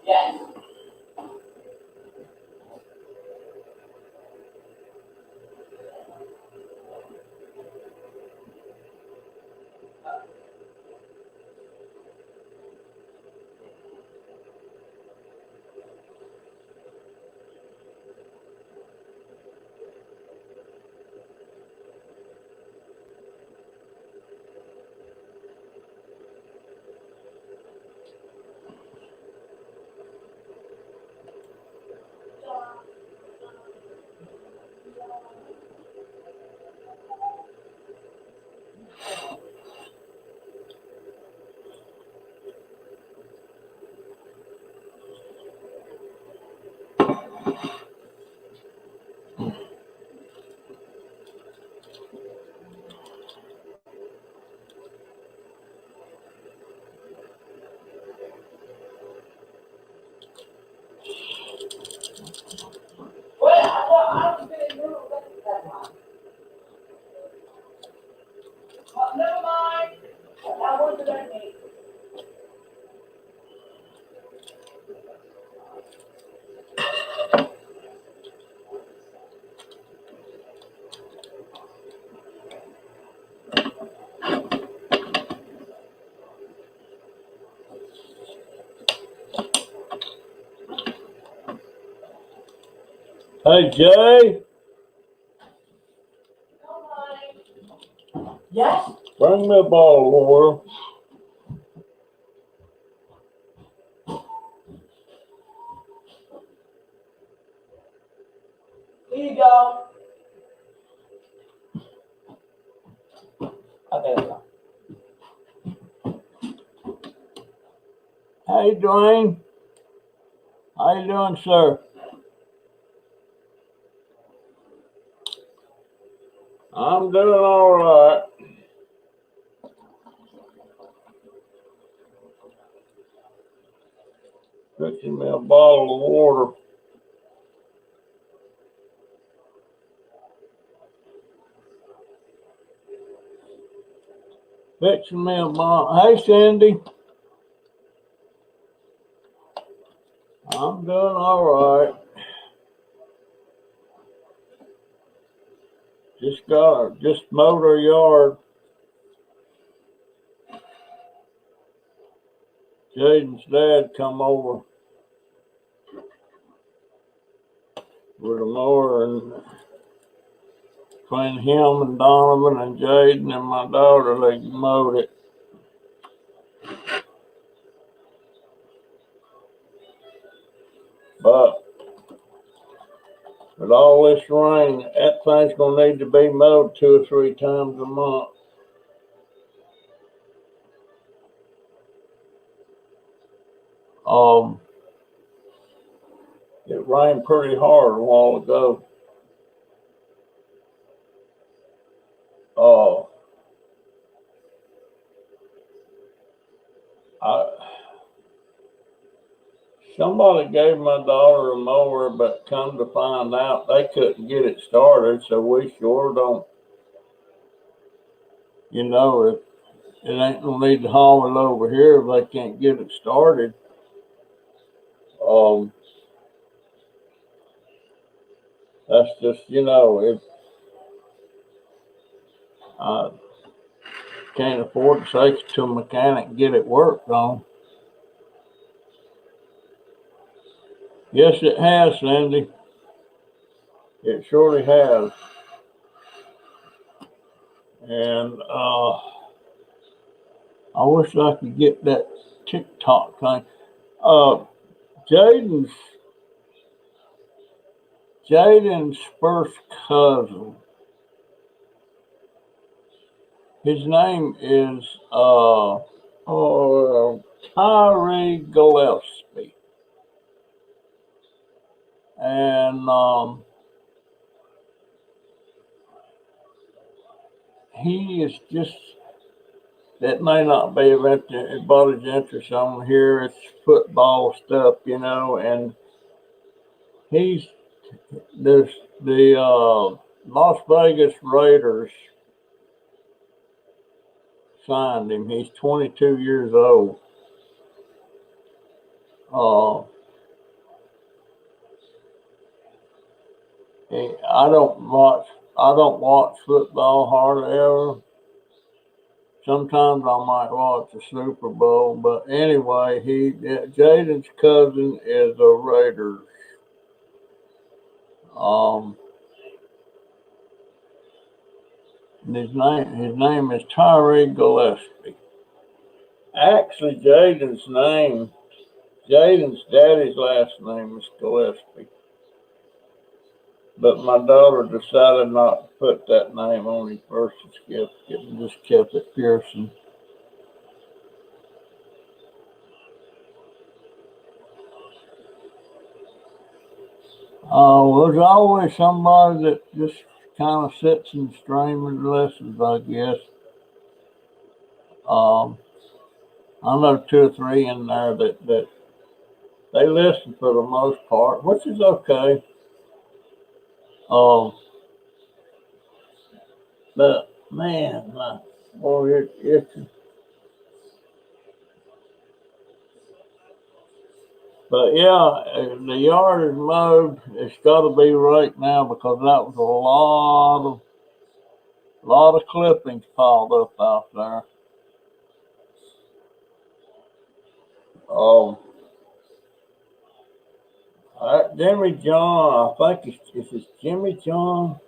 Yes. Well, I was going to do it that time. Never mind. That wasn't I need. Hey, Jay, Yes? bring me a bottle of water. Here you go. Okay. Hey, Dwayne, how you doing, sir? I'm doing all right. Fixing me a bottle of water. Fixing me a bottle. Hey, Cindy, I'm doing all right. Just mowed our yard. Jaden's dad come over with a mower, and between him and Donovan and Jaden and my daughter, they mowed it. But with all this rain, that thing's gonna need to be mowed 2 or 3 times a month. Um, it rained pretty hard a while ago. Uh, I Somebody gave my daughter a mower, but come to find out they couldn't get it started. So we sure don't, if it ain't gonna need to haul it over here if they can't get it started. Um, that's just, if I can't afford to take it to a mechanic and get it worked on. Yes, it has, Cindy. It surely has. And I wish I could get that TikTok thing. Uh, Jaden's Jaden's first cousin. His name is Tyree Gillespie, and he is just. That may not be of anybody's interest on here. It's football stuff, and he's there's the Las Vegas Raiders signed him. He's 22 years old. Uh, I don't watch football hardly ever. Sometimes I might watch the Super Bowl, but anyway, Jaden's cousin is a Raiders. Um, and his name is Tyree Gillespie. Actually, Jaden's daddy's last name is Gillespie. But my daughter decided not to put that name on his birth certificate and just kept it Pearson. There's always somebody that just kind of sits and streams and listens, I guess. Um, I know two or three in there that they listen for the most part, which is okay. Um, but man, boy, it's but yeah, the yard is mowed. It's got to be right now because that was a lot of clippings piled up out there. Um, Jimmy John, I think it's Jimmy John.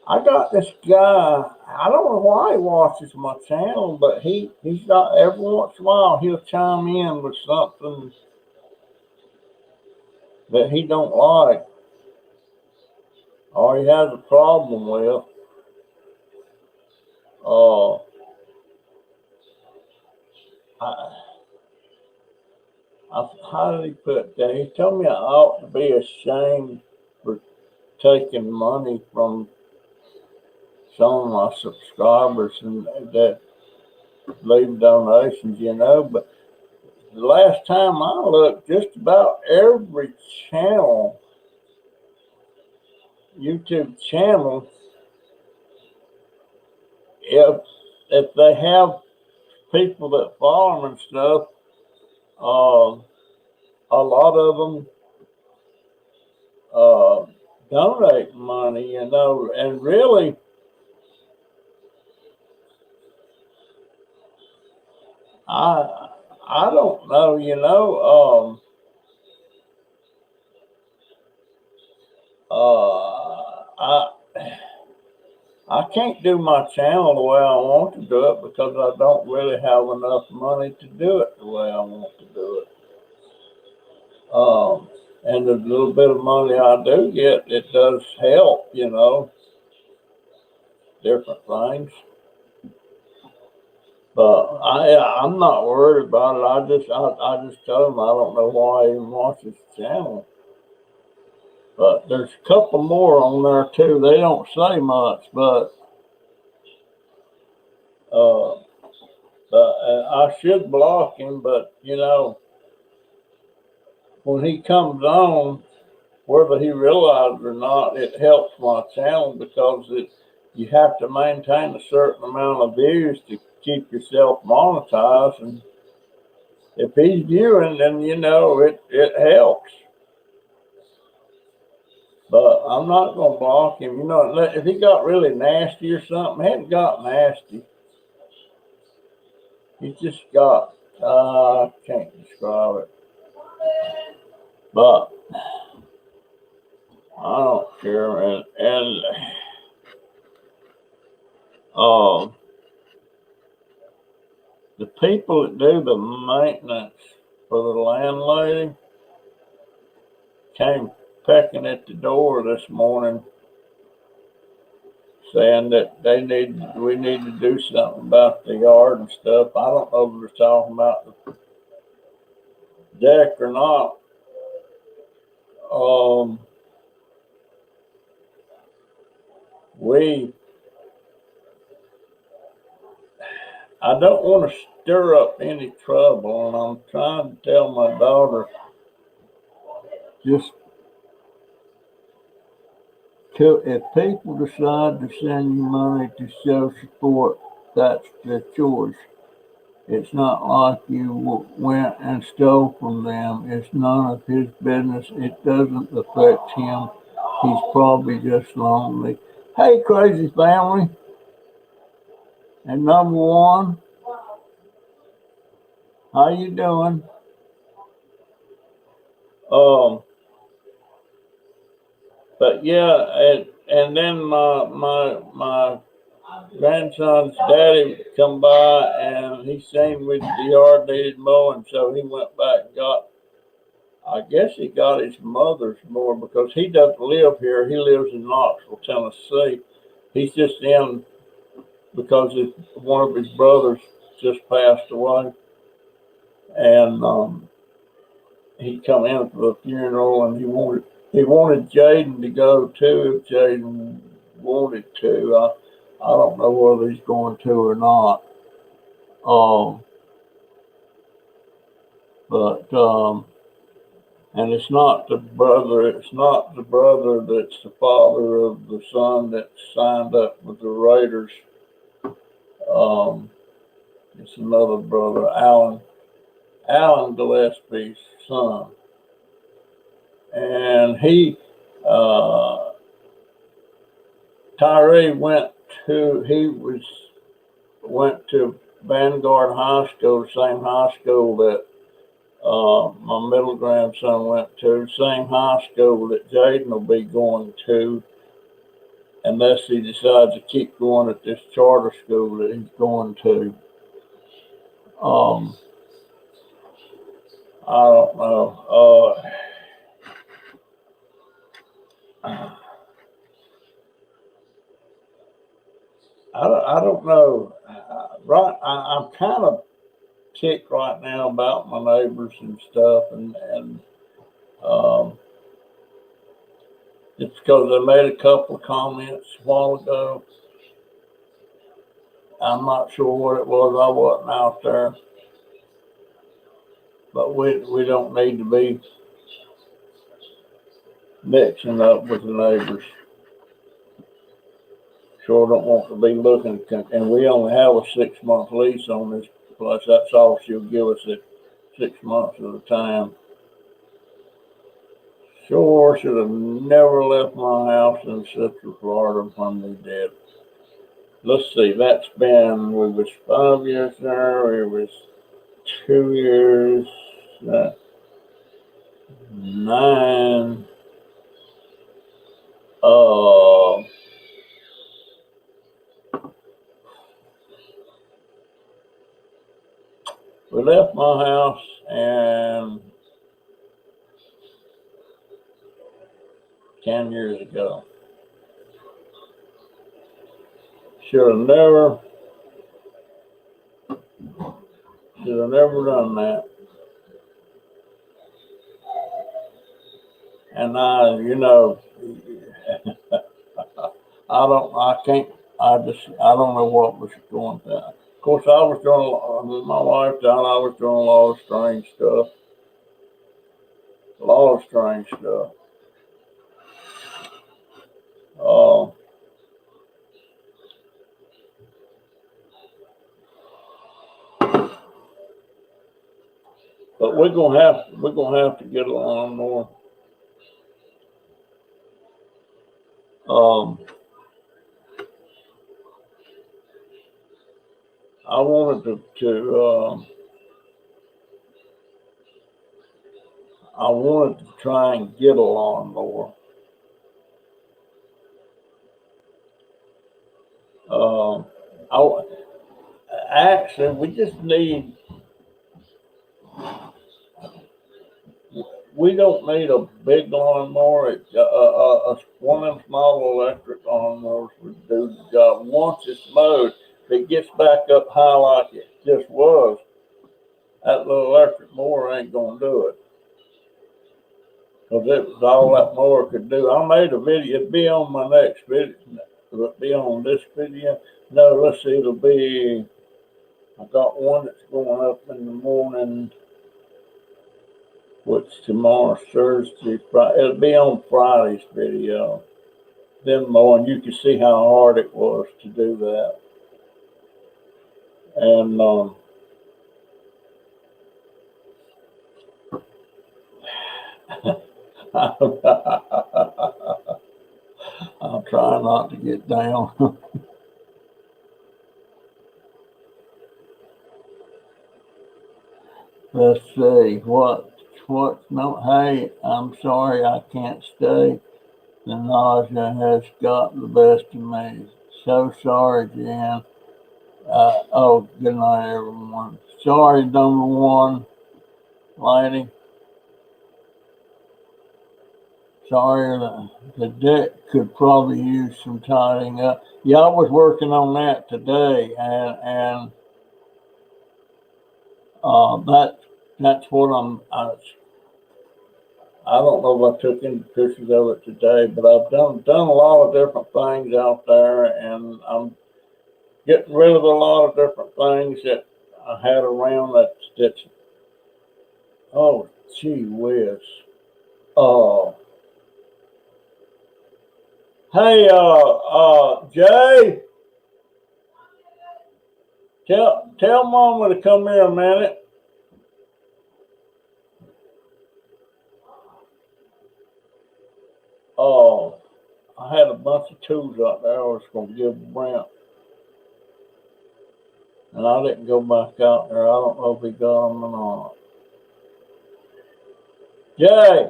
I got this guy. I don't know why he watches my channel, but he's got every once in a while he'll chime in with something that he don't like or he has a problem with. Uh, I, how did he put that? He told me I ought to be ashamed for taking money from some of my subscribers and that leave donations. But the last time I looked, just about every channel, YouTube channel, if they have people that follow them and stuff, a lot of them uh, donate money, and really, I I don't know. I can't do my channel the way I want to do it because I don't really have enough money to do it the way I want to do it. And the little bit of money I do get, it does help, different things. But I'm not worried about it. I just tell him I don't know why he even watches the channel. But there's a couple more on there too. They don't say much, uh, I should block him. But when he comes on, whether he realizes it or not, it helps my channel because you have to maintain a certain amount of views to keep yourself monetized. And if he's viewing, then it helps. But I'm not gonna block him. If he got really nasty or something, he hadn't got nasty. He just got I can't describe it. But I don't care. And uh, the people that do the maintenance for the landlady came pecking at the door this morning saying that we need to do something about the yard and stuff. I don't know if they're talking about the deck or not. Um, I don't want to stir up any trouble, and I'm trying to tell my daughter just if people decide to send you money to show support That's just yours. It's not like you went and stole from them. It's none of his business. It doesn't affect him. He's probably just lonely. Hey, crazy family. And number one, how you doing? Um, but yeah, and then my grandson's daddy come by and he seen with the yard needed mowing, so he went back and got. I guess he got his mother's mower because he doesn't live here. He lives in Knoxville, Tennessee. He's just in because one of his brothers just passed away, and he come in for the funeral, and he wanted Jaden to go too if Jaden wanted to. I don't know whether he's going to or not. Um, but and it's not the brother. It's not the brother that's the father of the son that signed up with the Raiders. Um, it's another brother, Alan Gillespie's son, and uh, Tyree went to Vanguard High School, the same high school that my middle grandson went to, same high school that Jaden will be going to, unless he decides to keep going at this charter school that he's going to. Um, I don't know. I don't know. I'm kind of ticked right now about my neighbors and stuff, and um, it's because I made a couple of comments a while ago. I'm not sure what it was. I wasn't out there, but we don't need to be mixing up with the neighbors. Sure don't want to be looking, and we only have a 6-month lease on this place. That's all she'll give us at 6 months at a time. Sure should have never left my house in Central Florida when we did. Let's see, we was 5 years there, it was 2 years, 9, we left my house and 10 years ago. Should have never done that. And I don't know what was going on. Of course, my wife died, I was doing a lot of strange stuff. Uh, but we're gonna have to get along more. Um, I wanted to try and get a lawnmower. Um, I actually we just need. We don't need a big lawnmower. One of them small electric lawnmowers would do the job. Once it's mowed, if it gets back up high like it just was, that little electric mower ain't gonna do it. Because it was all that mower could do. I made a video. It'll be on my next video. Will it be on this video? No, let's see. I got one that's going up in the morning, which tomorrow's Thursday. It'll be on Friday's video. Then mowing, you can see how hard it was to do that. And I'll try not to get down. Let's see what's no. Hey, I'm sorry I can't stay. The nausea has got the best of me. So sorry, Jan. Oh, good night, everyone. Sorry, number one lady. Sorry, the deck could probably use some tidying up. Yeah, I was working on that today, and that's what I don't know if I took any pictures of it today, but I've done a lot of different things out there, and I'm getting rid of a lot of different things that I had around that's oh gee whiz. Oh hey Jay, tell Mama to come here a minute. Oh, I had a bunch of tools out there I was gonna give Brent, and I didn't go back out there. I don't know if he got them or not. Jay,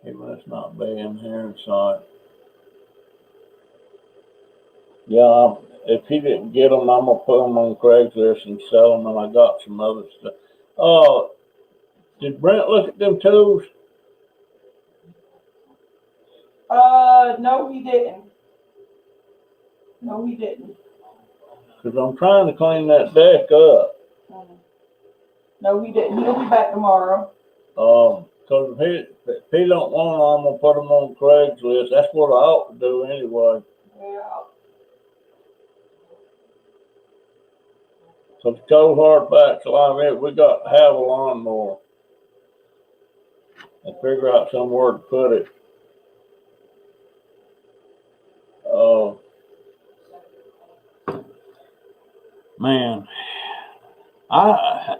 he must not be in here inside. Yeah, if he didn't get them, I'm gonna put them on Craigslist and sell them. And I got some other stuff. Oh, did Brent look at them tools? No, he didn't. No, he didn't. Because I'm trying to clean that deck up. No, he didn't. He'll be back tomorrow. Because if he don't want them, I'm gonna put them on Craigslist. That's what I ought to do anyway. Yeah. Because cold hard backs like it, we got to have a lawnmower and figure out somewhere to put it. Oh man, I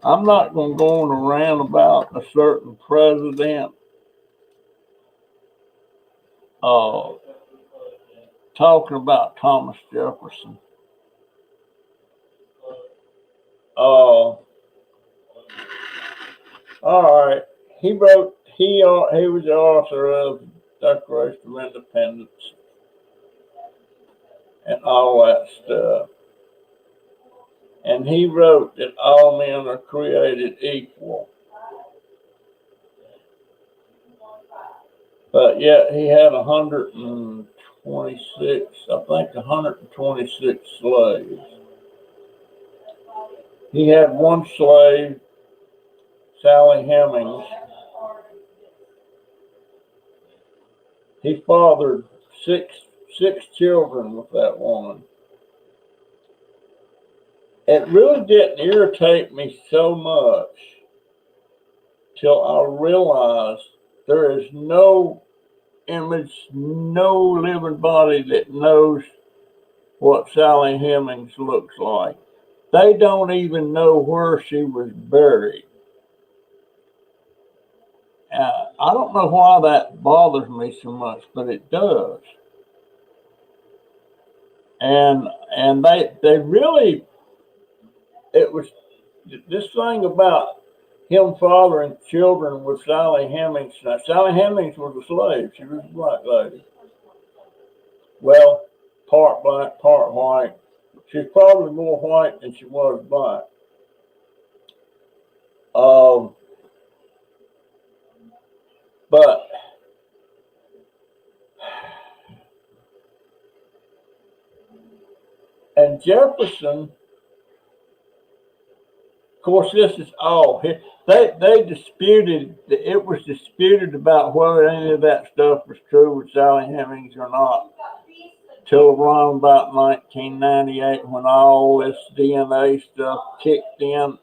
I'm not gonna go on a rant about a certain president uh talking about Thomas Jefferson. All right, he was the author of Declaration of Independence and all that stuff. And he wrote that all men are created equal. But yet he had 126, I think 126 slaves. He had one slave, Sally Hemings. He fathered six children with that woman. It really didn't irritate me so much till I realized there is no image, no living body that knows what Sally Hemings looks like. They don't even know where she was buried. I don't know why that bothers me so much, but it does. And they really, it was this thing about him fathering children with Sally Hemings. Now, Sally Hemings was a slave. She was a black lady. Well, part black, part white. She's probably more white than she was black. Um, but and Jefferson, of course, this is all they disputed. It was disputed about whether any of that stuff was true with Sally Hemings or not till around about 1998 when all this DNA stuff kicked in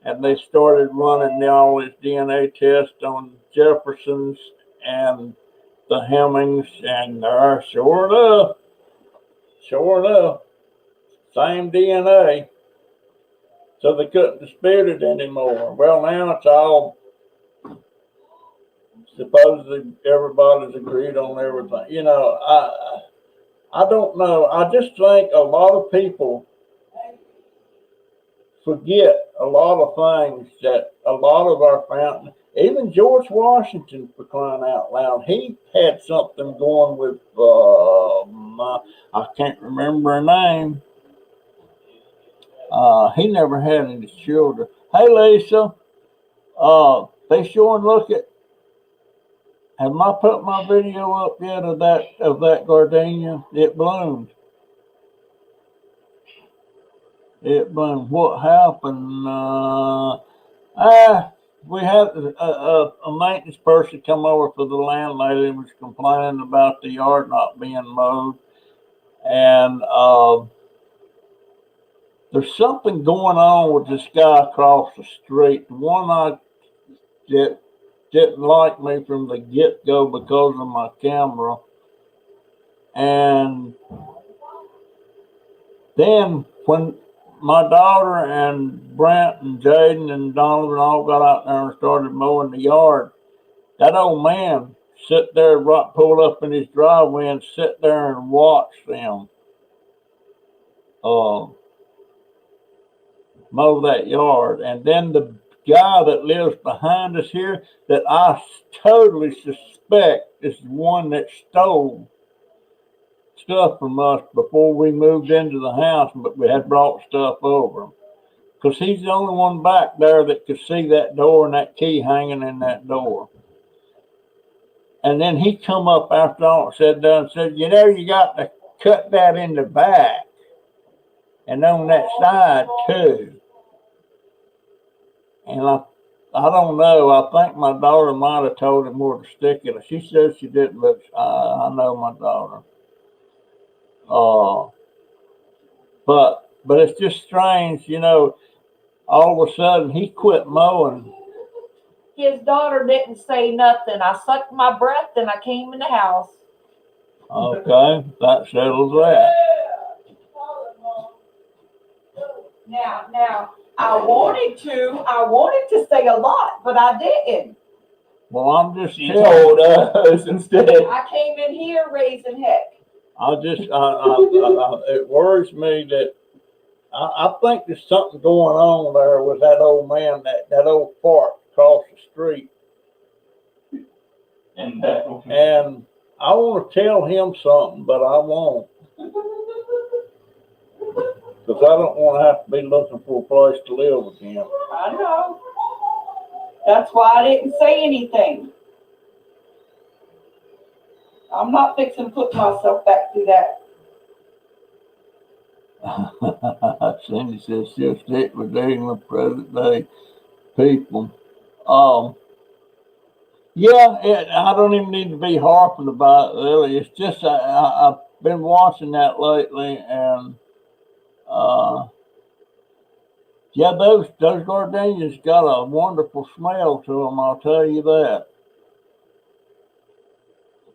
and they started running all this DNA tests on Jefferson's and the Hemmings, and they're sure enough, same DNA. So they couldn't dispute it anymore. Well, now it's all supposedly everybody's agreed on everything. You know, I don't know. I just think a lot of people forget a lot of things that a lot of our family, even George Washington, for crying out loud, he had something going with, I can't remember her name. He never had any children. Hey, Lisa, be sure and look at, have I put my video up yet of that gardenia? It bloomed. It bloomed. What happened? We had a maintenance person come over for the landlady and was complaining about the yard not being mowed. And there's something going on with this guy across the street. The one that didn't like me from the get-go because of my camera. And then when my daughter and Brent and Jaden and Donovan all got out there and started mowing the yard, that old man sit there, right, pulled up in his driveway and sit there and watch them uh, mow that yard. And then the guy that lives behind us here that I totally suspect is the one that stole stuff from us before we moved into the house, but we had brought stuff over. Because he's the only one back there that could see that door and that key hanging in that door. And then he come up after all said done and said, you know, you got to cut that in the back and on that side too. And I don't know. I think my daughter might have told him where to stick it. She says she didn't, but I know my daughter. But it's just strange, you know. All of a sudden, he quit mowing. His daughter didn't say nothing. I sucked my breath and I came in the house. Okay, that settles that. Now, I wanted to say a lot, but I didn't. Well, I'm just She told us instead. I came in here raising heck. It worries me that I think there's something going on there with that old man, that old fart across the street. And I want to tell him something, but I won't. Because I don't want to have to be looking for a place to live again. I know. That's why I didn't say anything. I'm not fixing to put myself back through that. Cindy says she'll stick with dating the present day people. Yeah, I don't even need to be harping about it, really. It's just I've been watching that lately, and yeah, those gardenias got a wonderful smell to them. I'll tell you that.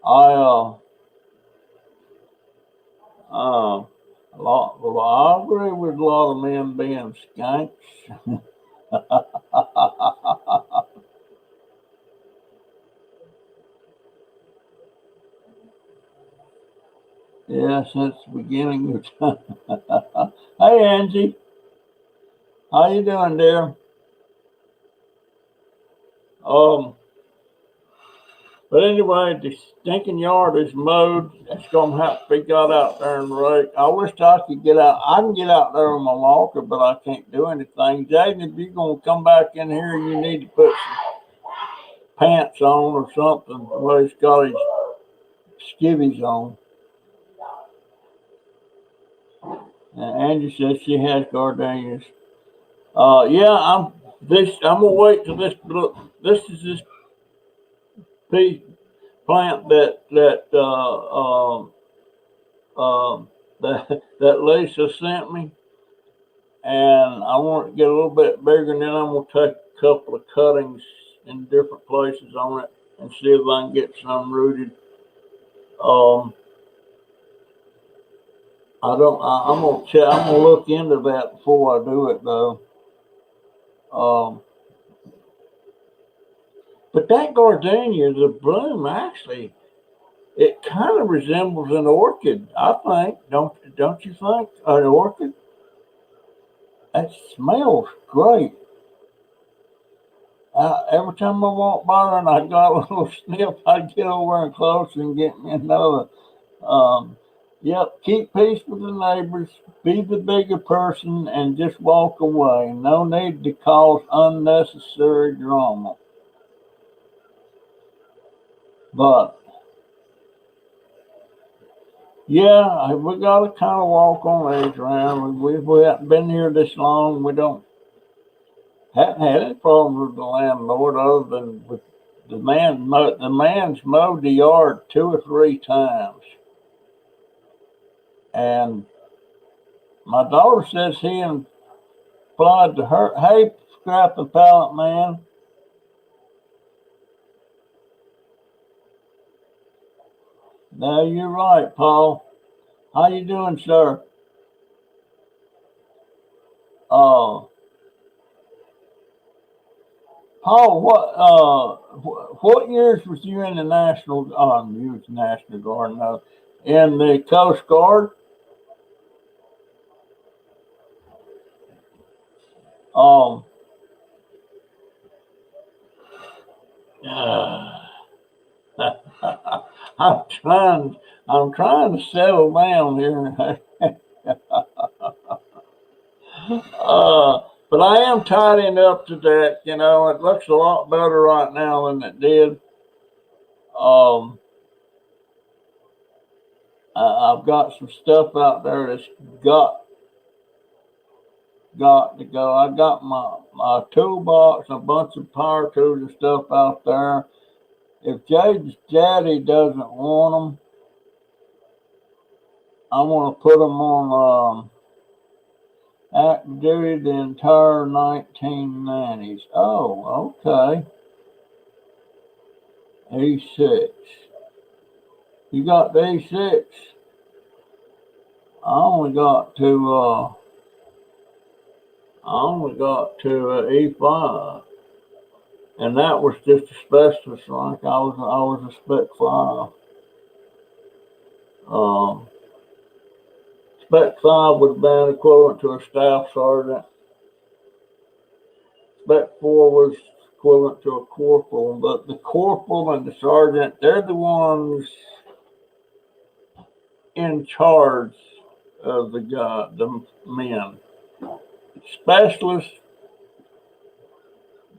I agree with a lot of men being skanks. Yeah, since the beginning of time. Hey, Angie. How you doing, dear? But anyway, the stinking yard is mowed. It's gonna have to be got out there and raked. I wish I could get out. I can get out there on my walker, but I can't do anything. Jaden, if you're gonna come back in here, you need to put some pants on or something. Well, he's got his skivvies on. And Angie says she has gardenias. Yeah, I'm gonna wait till this. This is this plant that Lisa sent me, and I want it to get a little bit bigger. And then I'm gonna take a couple of cuttings in different places on it and see if I can get some rooted Um, I don't. I'm gonna check. I'm gonna look into that before I do it, though. Um, but that gardenia, the bloom actually, it kind of resembles an orchid. I think. Don't you think an orchid? It smells great. Every time I walk by there and I got a little sniff, I'd get over and close and get me another. Um, yep, keep peace with the neighbors, be the bigger person, and just walk away. No need to cause unnecessary drama. But yeah, we got to kind of walk on edge around. We haven't been here this long. We don't haven't had any problems with the landlord other than with the man. The man's mowed the yard 2 or 3 times, and my daughter says he implied to her, "Hey, scrap the pallet man." No, you're right, Paul. How you doing, sir? Uh, Paul, what years was you in the National? You was National Guard, no, in the Coast Guard. Um, I'm trying. I'm trying to settle down here. But I am tidying up the deck. You know, it looks a lot better right now than it did. Um, I've got some stuff out there that's got to go. I got my toolbox, a bunch of power tools and stuff out there. If Jade's daddy doesn't want them, I want to put them on active duty the entire 1990s. Oh, okay. E6. You got the E6. I only got to E5, and that was just a specialist rank. I was a Spec 5. Spec 5 would have been equivalent to a staff sergeant. Spec 4 was equivalent to a corporal, but the corporal and the sergeant, they're the ones in charge of the men. Specialists,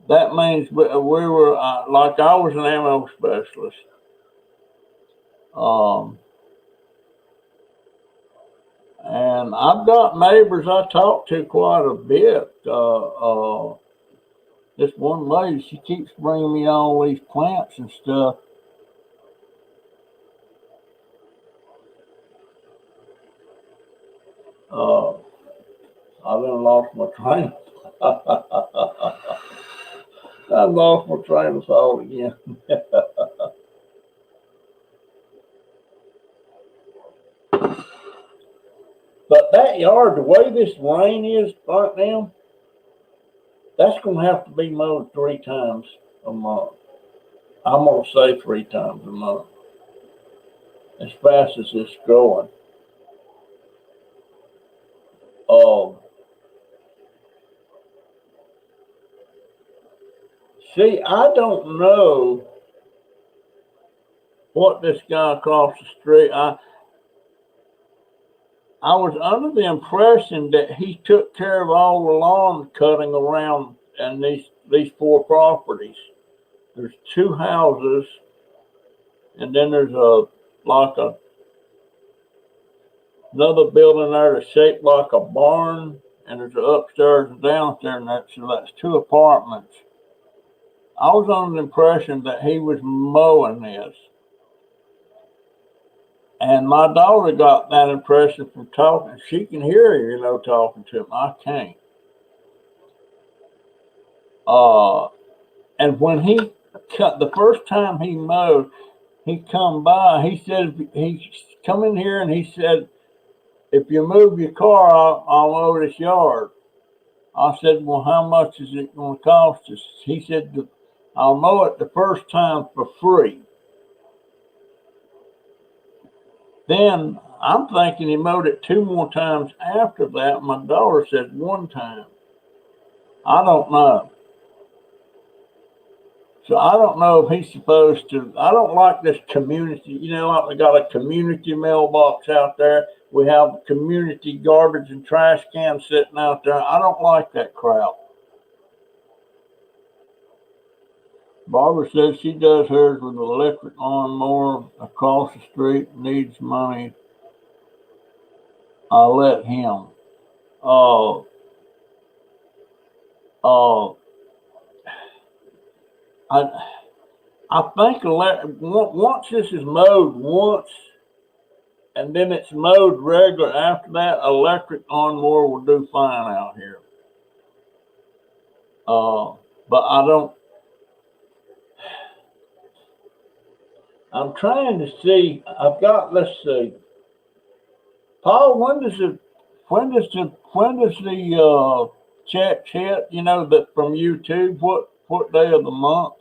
that means we were like I was an ammo specialist. And I've got neighbors I talk to quite a bit. This one lady, she keeps bringing me all these plants and stuff. I done lost my train. I lost my train of thought again. But that yard, the way this rain is right now, that's going to have to be mowed 3 times a month. I'm going to say 3 times a month, as fast as it's growing. See, I don't know what this guy across the street. I was under the impression that he took care of all the lawn cutting around and these 4 properties. There's 2 houses, and then there's another building there that's shaped like a barn, and there's an upstairs and downstairs, and that's 2 apartments. I was under the impression that he was mowing this. And my daughter got that impression from talking. She can hear you, talking to him. I can't. And when he cut, the first time he mowed, he come by. He said he come in here and he said, if you move your car, I'll mow this yard. I said, well, how much is it going to cost us? He said, I'll mow it the first time for free. Then I'm thinking he mowed it 2 more times after that. My daughter said 1 time. I don't know. So I don't know if he's supposed to. I don't like this community. You know, like we got a community mailbox out there. We have community garbage and trash cans sitting out there. I don't like that crap. Barbara says she does hers with an electric lawnmower across the street. Needs money. I'll let him. Uh, uh, I think once this is mowed once, and then it's mowed regular after that, electric lawnmower will do fine out here. But I don't. I'm trying to see. I've got. Let's see. Paul, when does the checks hit? You know, that from YouTube. What day of the month?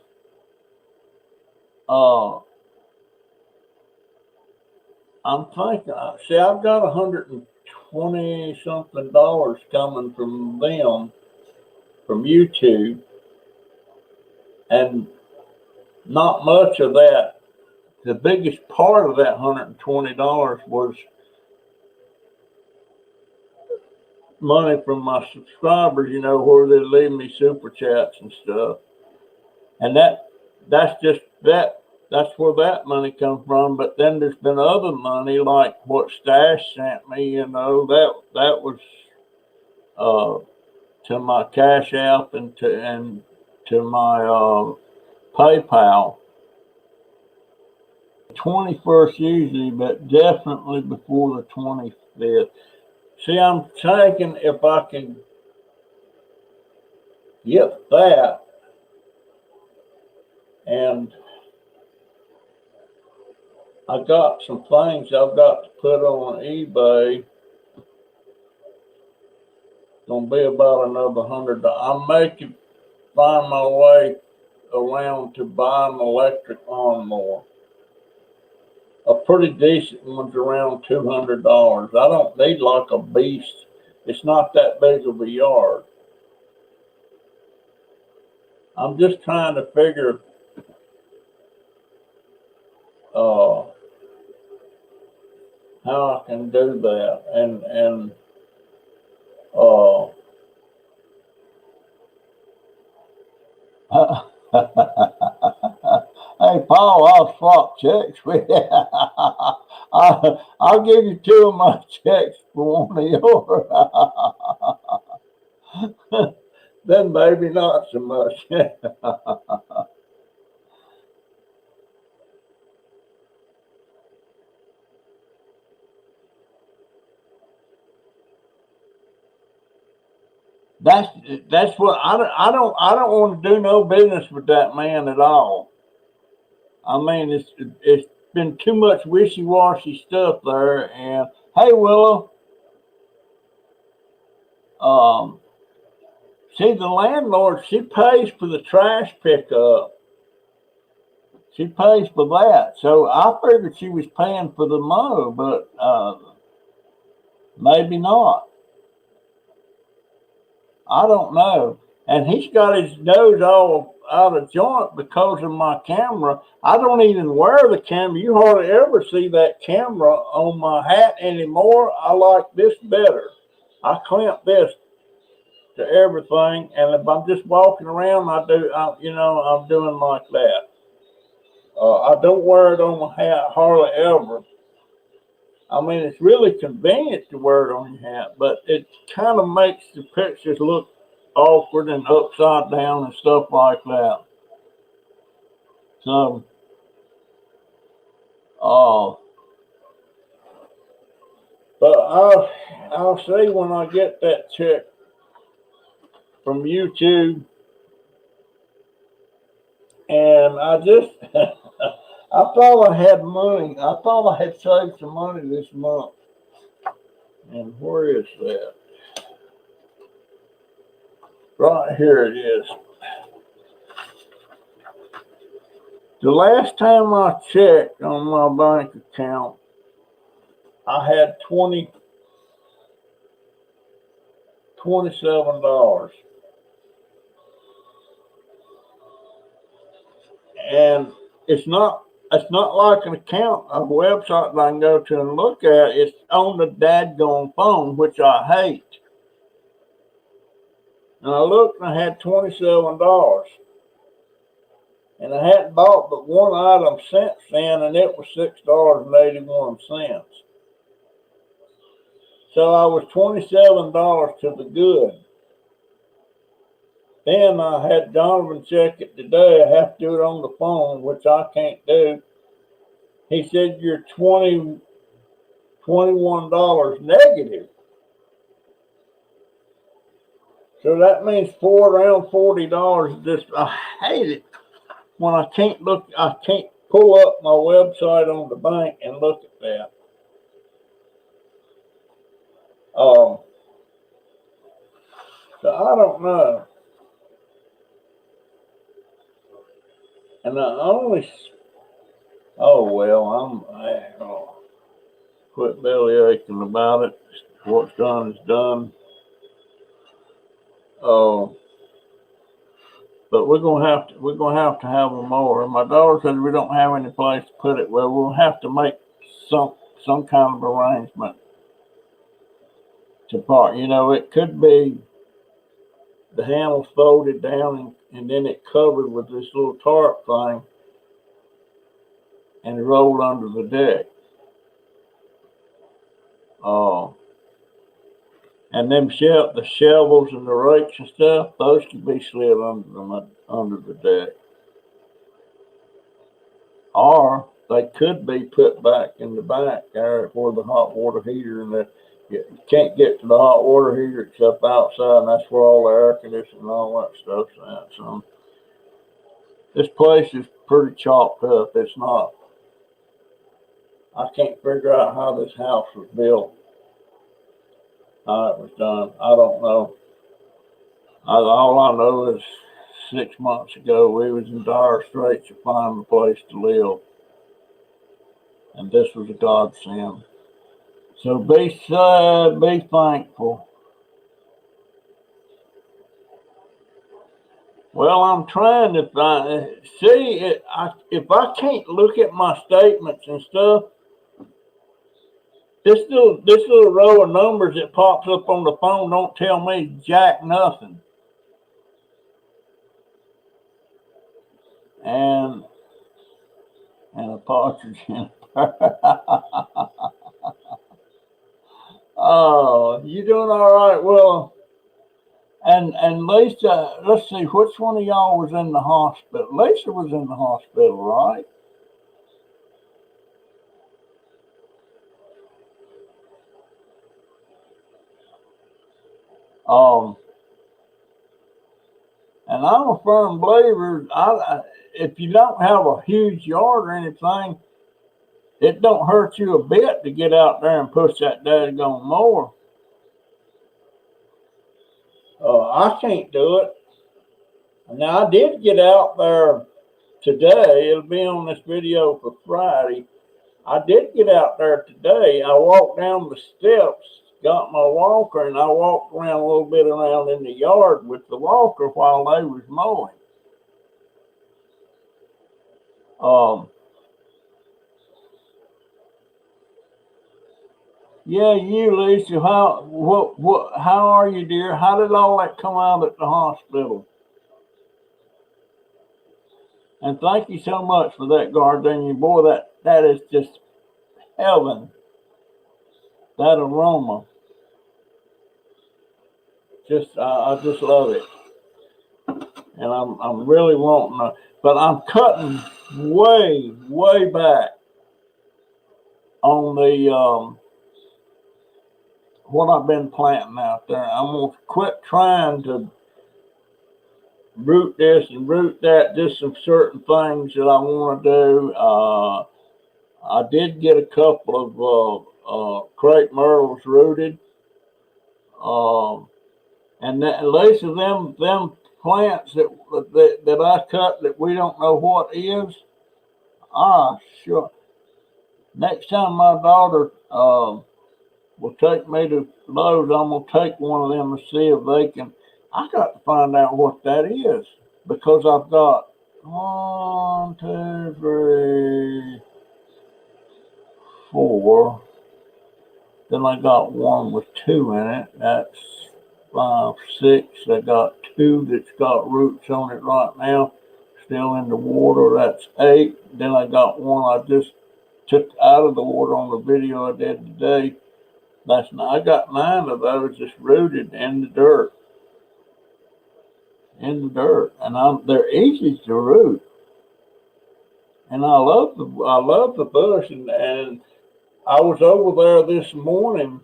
I'm thinking. See, I've got $120 something coming from them, from YouTube, and not much of that. The biggest part of that $120 was money from my subscribers, you know, where they leave me super chats and stuff. And that's where that money comes from. But then there's been other money like what Stash sent me, you know, that was to my Cash App and to my PayPal. 21st usually, but definitely before the 25th. See, I'm thinking if I can get that, and I got some things I've got to put on eBay. Gonna be about another $100. I'm making find my way around to buy an electric lawnmower. A pretty decent one's around $200. I don't need like a beast. It's not that big of a yard. I'm just trying to figure how I can do that. And hey, Paul, I'll swap checks with you. I'll give you 2 of my checks for 1 of yours. Then maybe not so much. That's what I don't want to do no business with that man at all. I mean, it's been too much wishy-washy stuff there. And hey, Willow, see, the landlord, she pays for the trash pickup. She pays for that. So I figured she was paying for the mow, but maybe not. I don't know. And he's got his nose all out of joint because of my camera. I don't even wear the camera. You hardly ever see that camera on my hat anymore. I like this better. I clamp this to everything, and if I'm just walking around, I'm doing like that. I don't wear it on my hat hardly ever. I mean, it's really convenient to wear it on your hat, but it kind of makes the pictures look awkward and upside down and stuff like that. So, but I'll see when I get that check from YouTube, and I thought I had money. I thought I had saved some money this month. And where is that? Right here it is. The last time I checked on my bank account, I had $27. And it's not like an account, a website that I can go to and look at. It's on the dadgone phone, which I hate. And I looked and I had $27. And I hadn't bought but one item since then, and it was $6.81. So I was $27 to the good. Then I had Donovan check it today. I have to do it on the phone, which I can't do. He said you're $21 negative. So that means around $40. Just I hate it when I can't pull up my website on the bank and look at that. So I don't know. And I only, oh well, quit belly aching about it. What's done is done. But we're gonna have to have them more. And my daughter said we don't have any place to put it. Well, we'll have to make some kind of arrangement to park. You know, it could be the handles folded down and then it covered with this little tarp thing and rolled under the deck. And them the shovels and the rakes and stuff, those could be slid under the deck. Or they could be put back in the back there where the hot water heater and you can't get to the hot water heater except outside, and that's where all the air conditioning and all that stuff's at. So this place is pretty chopped up. It's not. I can't figure out how this house was built. How it was done, I don't know. All I know is 6 months ago we was in dire straits to find a place to live, and this was a godsend. So be sad, be thankful. Well, I'm trying to see it. If I can't look at my statements and stuff, this little row of numbers that pops up on the phone don't tell me jack nothing. And a partridge in Oh, you doing all right? Well, and Lisa, let's see, which one of y'all was in the hospital? Lisa was in the hospital, right? And I'm a firm believer. If you don't have a huge yard or anything, it don't hurt you a bit to get out there and push that daggone mower. I can't do it. Now I did get out there today. It'll be on this video for Friday. I did get out there today. I walked down the steps, got my walker, and I walked around a little bit around in the yard with the walker while they was mowing. Yeah, you, Lisa. How are you, dear? How did all that come out at the hospital? And thank you so much for that gardenia. Boy, that is just heaven. That aroma. I just love it. And I'm really wanting to, but I'm cutting way back on the what I've been planting out there. I'm gonna quit trying to root this and root that, just some certain things that I want to do. I did get a couple of crepe myrtles rooted. And at least of them plants that I cut that we don't know what is. Sure. Next time my daughter will take me to Lowe's, I'm gonna take one of them and see if they can. I got to find out what that is because I've got 1, 2, 3, 4. Then I got one with 2 in it. That's 5, 6. I got 2 that's got roots on it right now, still in the water. That's 8. Then I got one I just took out of the water on the video I did today. I got 9 of those just rooted in the dirt. And they're easy to root. And I love the bush. And I was over there this morning.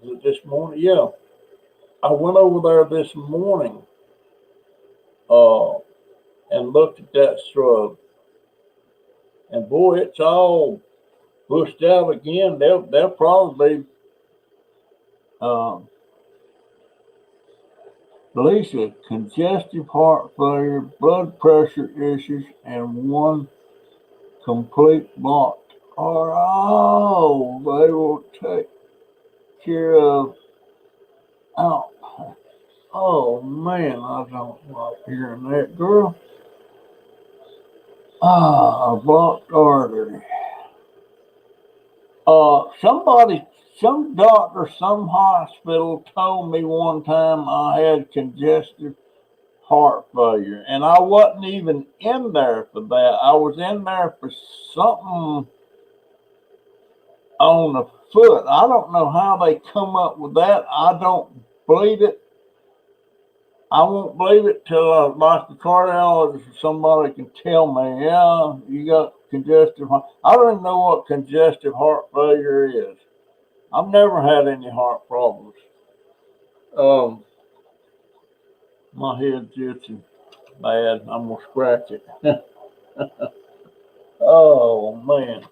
Yeah. I went over there this morning and looked at that shrub. And boy, it's all bushed out again. They'll probably Lisa, congestive heart failure, blood pressure issues, and 1 complete block are all they will take care of. Oh man, I don't like hearing that, girl. A blocked artery. Some doctor, some hospital told me one time I had congestive heart failure, and I wasn't even in there for that. I was in there for something on the foot. I don't know how they come up with that. I don't believe it. I won't believe it till like the cardiologist or somebody can tell me, yeah, you got congestive heart. I don't even know what congestive heart failure is. I've never had any heart problems. My head's itching bad. I'm gonna scratch it. Oh man.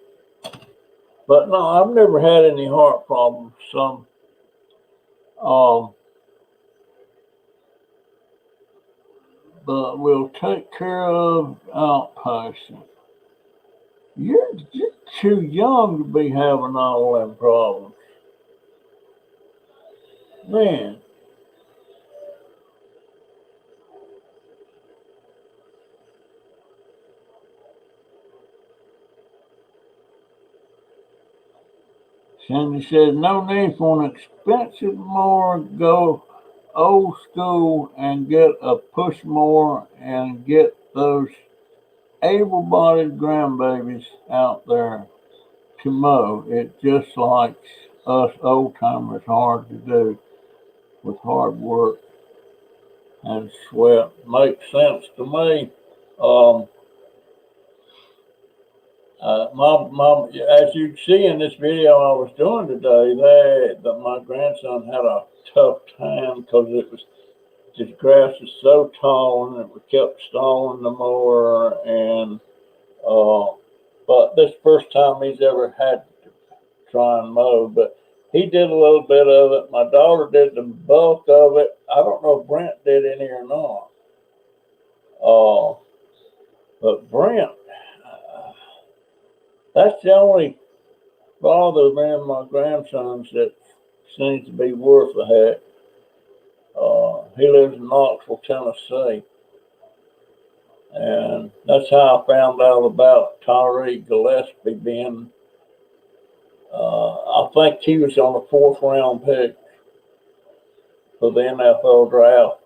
But no, I've never had any heart problems. But we'll take care of outpatient. You're too young to be having all them problems. Man. Sandy says, no need for an expensive mower. Go old school and get a push mower and get those able-bodied grandbabies out there to mow. It just like us old-timers hard to do with hard work and sweat. Makes sense to me. As you see in this video I was doing today, my grandson had a tough time because this grass is so tall and it kept stalling the mower. And but this first time he's ever had to try and mow, but he did a little bit of it. My daughter did the bulk of it. I don't know if Brent did any or not. But Brent, that's the only father of me and my grandsons that seems to be worth a heck. He lives in Knoxville, Tennessee. And that's how I found out about Tyree Gillespie being, I think he was on the 4th round pick for the NFL draft.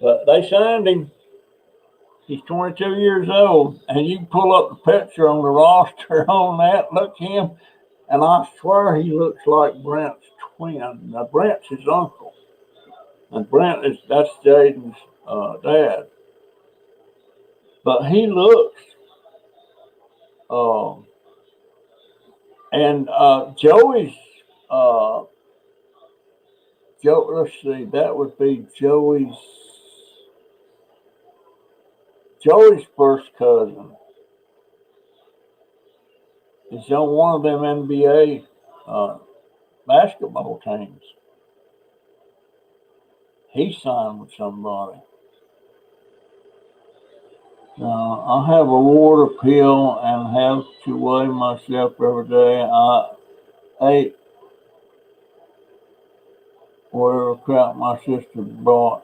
But they signed him. He's 22 years old, and you pull up the picture on the roster on that, look him, and I swear he looks like Brent's twin. Now, Brent's his uncle, and that's Jaden's dad. But he looks, and Joey's, let's see, that would be Joey's Joey's first cousin is on one of them NBA basketball teams. He signed with somebody. I have a water pill and have to weigh myself every day. I ate whatever crap my sister brought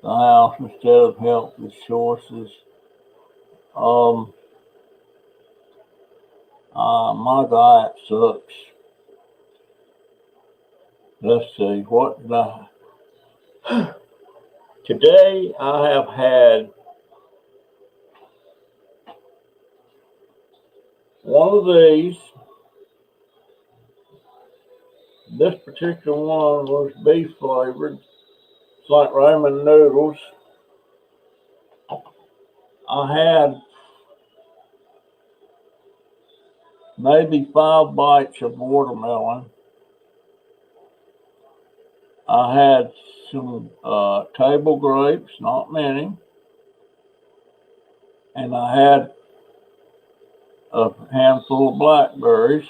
the house instead of healthy sources. My diet sucks. Let's see, what did I... Today I have had one of these. This particular one was beef flavored. It's like ramen noodles. I had maybe 5 bites of watermelon. I had some table grapes, not many. And I had a handful of blackberries.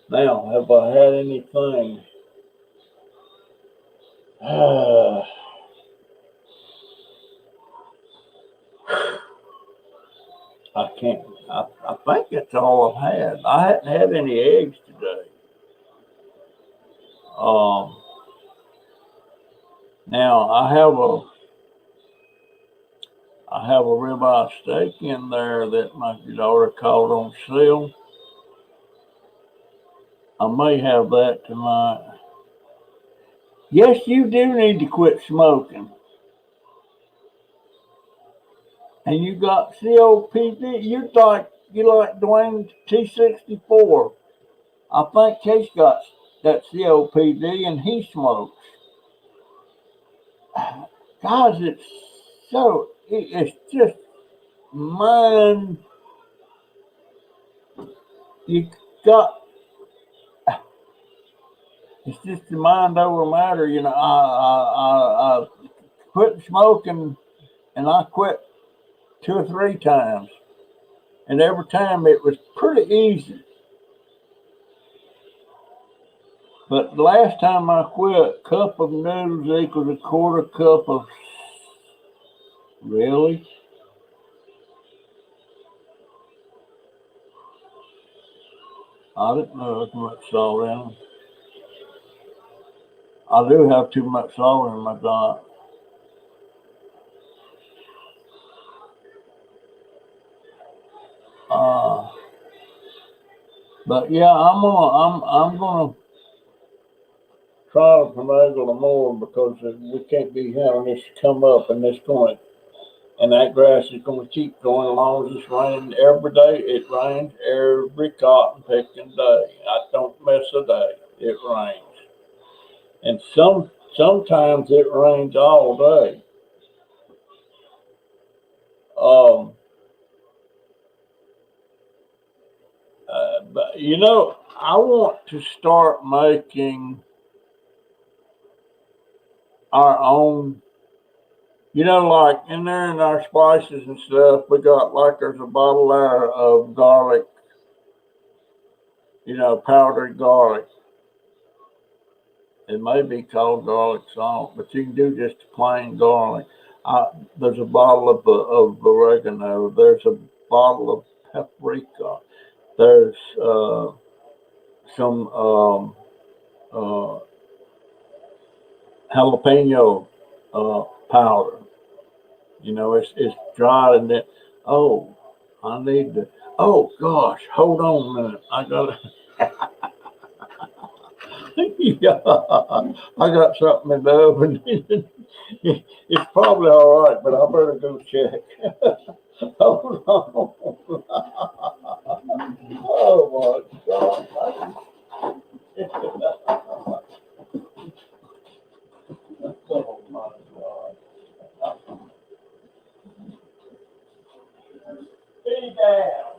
Now, have I had anything? I can't. I think that's all I've had. I hadn't had any eggs today. Now I have a ribeye steak in there that my daughter caught on sale. I may have that tonight. Yes, you do need to quit smoking. And you got COPD. You like Dwayne T64. I think Case got that COPD and he smokes. Guys, it's just mind. You got, it's just the mind over matter. I quit smoking and I quit 2 or 3 times. And every time it was pretty easy. But the last time I quit, cup of noodles equals a quarter cup of... Really? I didn't know there was much salt in them. I do have too much salt in my diet. But yeah, I'm gonna try to finagle more because we can't be having this come up and that grass is going to keep going as long as it's raining every day. It rains every cotton picking day. I don't miss a day. It rains. And sometimes it rains all day. But I want to start making our own. Like in there in our spices and stuff, we got like there's a bottle there of garlic, powdered garlic. It may be called garlic salt, but you can do just plain garlic. There's a bottle of oregano. There's a bottle of paprika. There's some jalapeno powder. It's dry and then. Oh, I need to. Oh gosh, hold on a minute. I gotta. Yeah, I got something in the oven. It's probably all right, but I better go check. Hold on. Oh my God. Oh my God. Be down.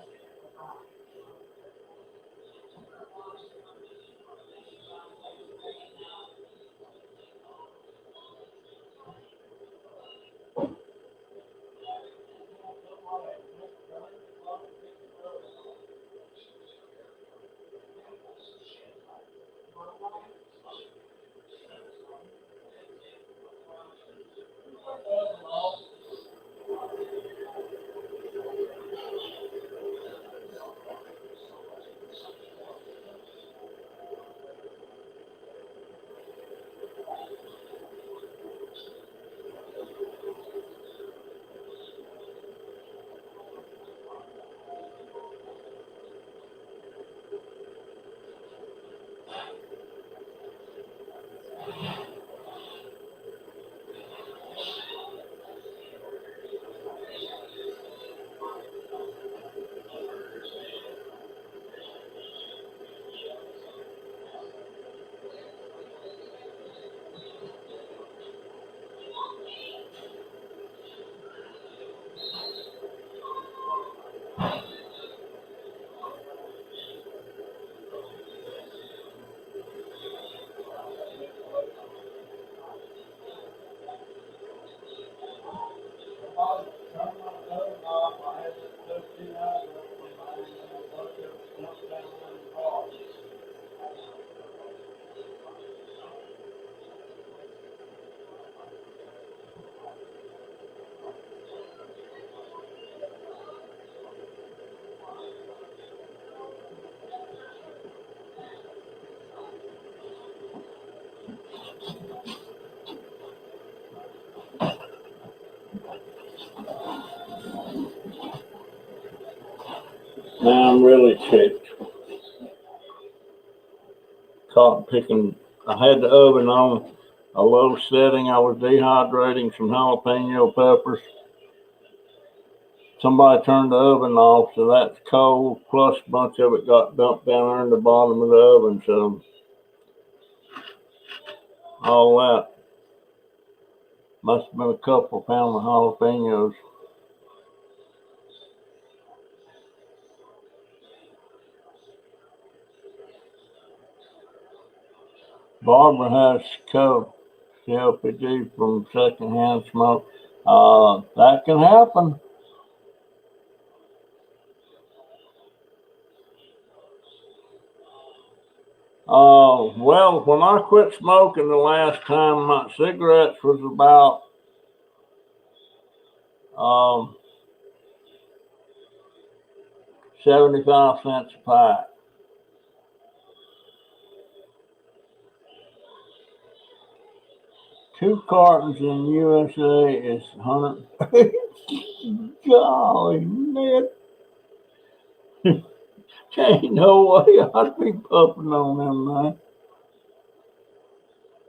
Now I'm really ticked. Caught picking. I had the oven on a low setting. I was dehydrating some jalapeno peppers. Somebody turned the oven off, so that's cold. Plus, a bunch of it got dumped down there in the bottom of the oven. So all that must have been a couple pounds of jalapenos. Barbara has COPD from secondhand smoke. That can happen. Well, when I quit smoking the last time, my cigarettes was about 75 cents a pack. Two cartons in USA is 100. Golly, Ned. Ain't no way I'd be puffing on them, man.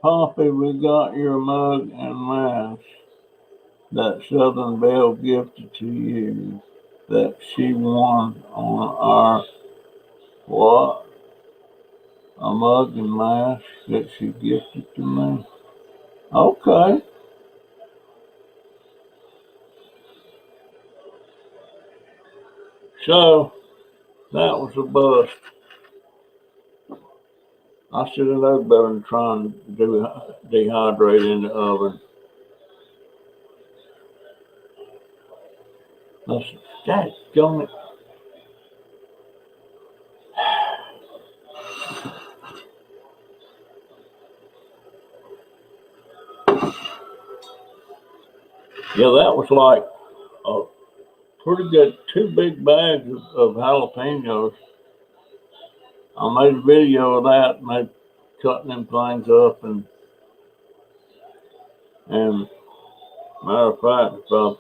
Poppy, we got your mug and mask that Southern Belle gifted to you that she won on our what? A mug and mask that she gifted to me. Okay. So that was a bust. I should have known better than trying to dehydrate in the oven. That's going. Yeah, that was like a pretty good 2 big bags of jalapenos. I made a video of that, and they cutting them things up, and matter of fact, if I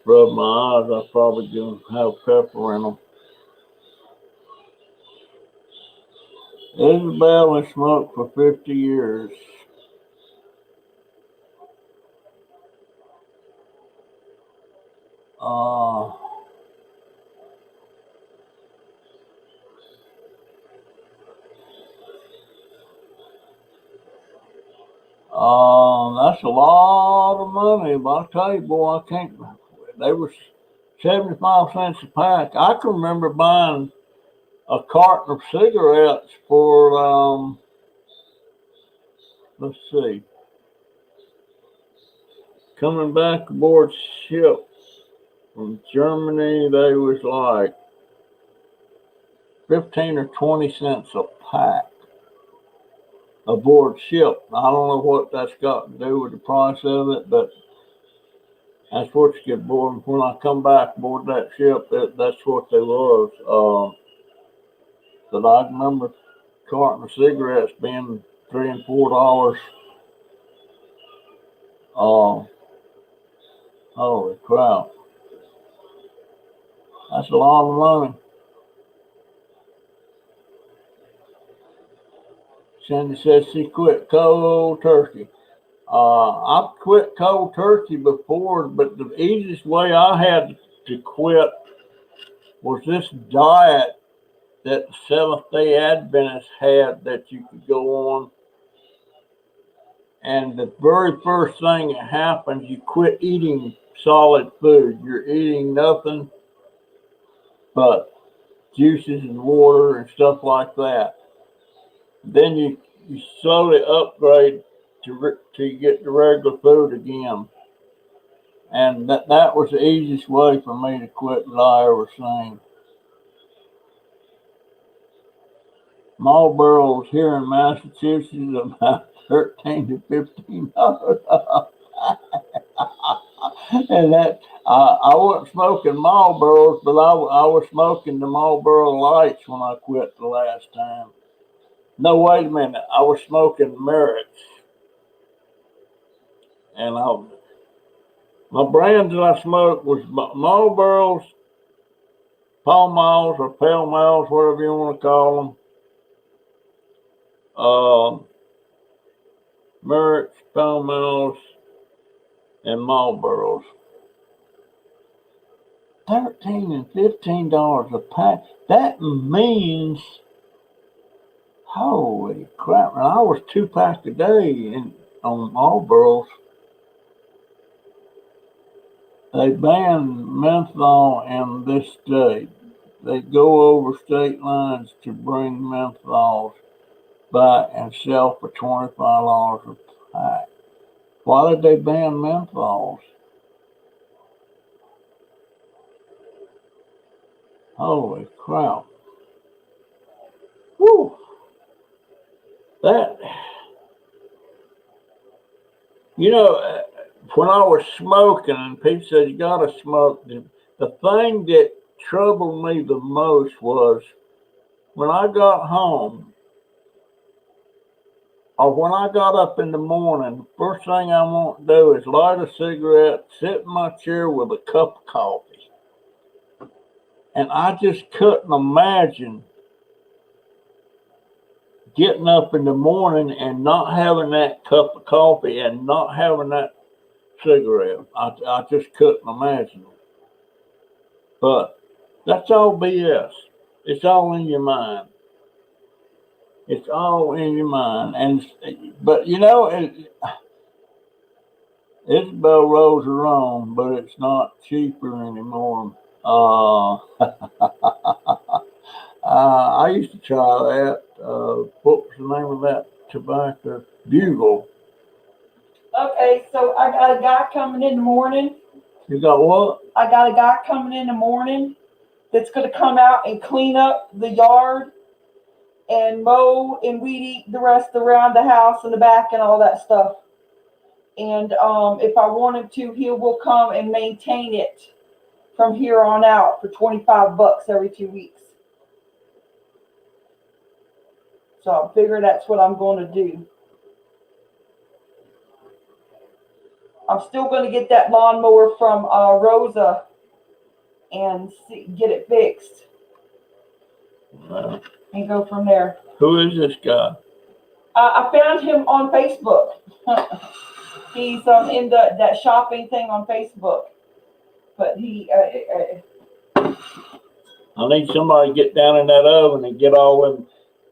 rub my eyes, I probably gonna have pepper in them. Isabel has smoked for 50 years. That's a lot of money, but I tell you, boy, I can't. They were 75 cents a pack. I can remember buying a carton of cigarettes for let's see, coming back aboard ship from Germany, they was like 15 or 20 cents a pack aboard ship. I don't know what that's got to do with the price of it, but that's what you get aboard. When I come back aboard that ship, that's what they was. But I remember a carton of cigarettes being $3 and $4. Holy crap. That's a lot of money. Cindy says she quit cold turkey. I've quit cold turkey before, but the easiest way I had to quit was this diet that the Seventh-day Adventists had that you could go on. And the very first thing that happens, you quit eating solid food. You're eating nothing but juices and water and stuff like that. Then you slowly upgrade to get the regular food again. And that was the easiest way for me to quit that I ever seen. Marlboro's here in Massachusetts about $13 to $15. And that I wasn't smoking Marlboros, but I was smoking the Marlboro Lights when I quit the last time. No, wait a minute. I was smoking Merrick's. And my brand that I smoked was Marlboros, Pall Malls or Pall Malls, whatever you want to call them. Merritt's, Pall Malls, and Marlboros. $13 and $15 a pack. That means, holy crap! And I was 2 packs a day on Marlboros. They banned menthol in this state. They go over state lines to bring menthols back and sell for $25 a pack. Why did they ban menthols? Holy crap. Whew. That, when I was smoking, and people said you gotta smoke, the thing that troubled me the most was when I got home, or when I got up in the morning, the first thing I want to do is light a cigarette, sit in my chair with a cup of coffee. And I just couldn't imagine getting up in the morning and not having that cup of coffee and not having that cigarette. I just couldn't imagine it. But that's all BS. It's all in your mind. It's all in your mind. But Isabel Rose are wrong, but it's not cheaper anymore. I used to try that. What was the name of that tobacco? Bugle. Okay, so I got a guy coming in the morning. You got what? I got a guy coming in the morning that's going to come out and clean up the yard and mow and weed eat the rest around the house and the back and all that stuff. And if I wanted to, he will come and maintain it from here on out for $25 every 2 weeks. So I figure that's what I'm going to do. I'm still going to get that lawnmower from Rosa and get it fixed. And go from there. Who is this guy? I found him on Facebook. He's in that shopping thing on Facebook. But he... I need somebody to get down in that oven and get all them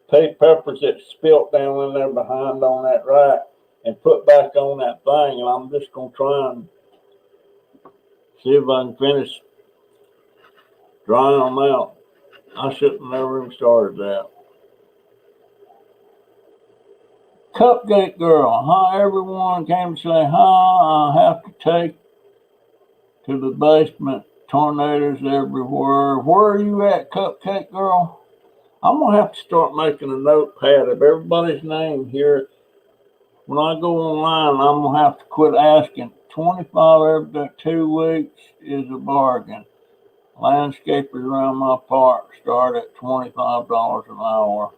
peppers that spilt down in there behind on that rack and put back on that thing. And I'm just going to try and see if I can finish drying them out. I shouldn't have never even started that. Cupcake Girl, hi, everyone came to say hi. I have to take to the basement. Tornadoes everywhere. Where are you at, Cupcake Girl? I'm going to have to start making a notepad of everybody's name here. When I go online, I'm going to have to quit asking. 25 every 2 weeks is a bargain. Landscapers around my park start at $25 an hour.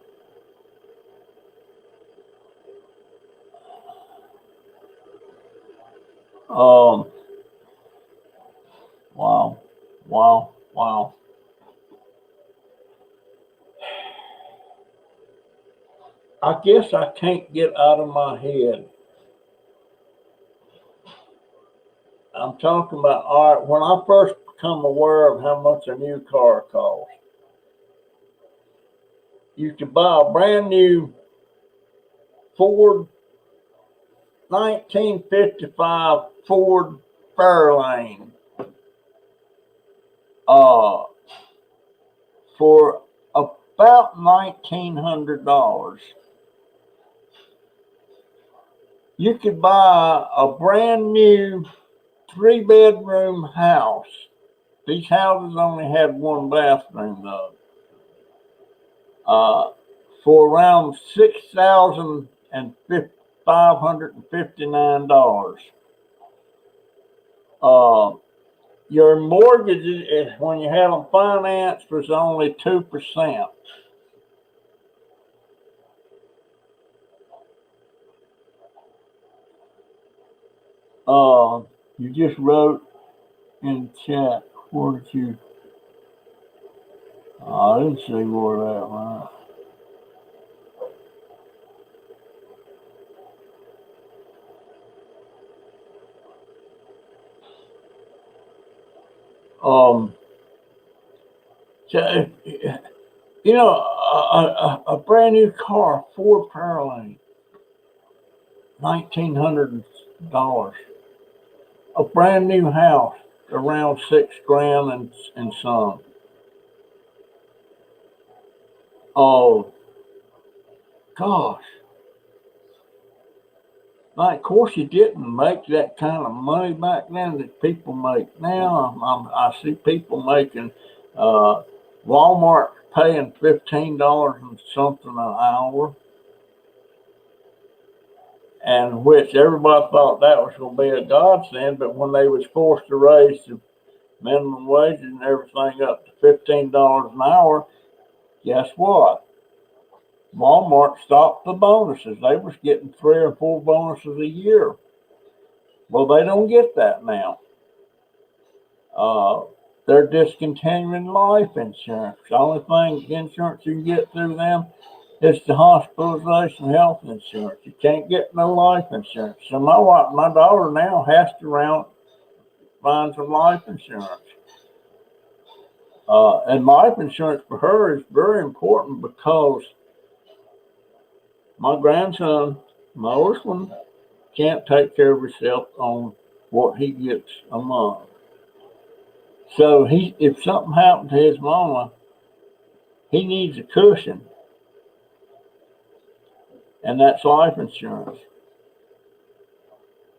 Wow. I guess I can't get out of my head. I'm talking about, all right, when I first become aware of how much a new car costs, you could buy a brand new Ford 1955 Ford Fairlane for about $1,900. You could buy a brand new 3-bedroom house. These houses only had 1 bathroom though. For around $6,559. Your mortgage, when you have them financed, was only 2%. You just wrote in chat, where did you? I didn't see where that went. So, you know, a brand new car, Ford Fairlane, $1,900. A brand new house, around $6 grand and some. Oh gosh. Now, of course, you didn't make that kind of money back then that people make now. I see people making Walmart paying $15 and something an hour, and which everybody thought that was going to be a godsend. But when they was forced to raise the minimum wage and everything up to $15 an hour, guess what? Walmart stopped the bonuses. They was getting 3 or 4 bonuses a year. Well, they don't get that now. Uh, they're discontinuing life insurance. The only thing insurance you can get through them is the hospitalization health insurance. You can't get no life insurance. So my daughter now has to find some life insurance. And life insurance for her is very important because my grandson, my oldest one, can't take care of himself on what he gets a month. So if something happened to his mama, he needs a cushion, and that's life insurance.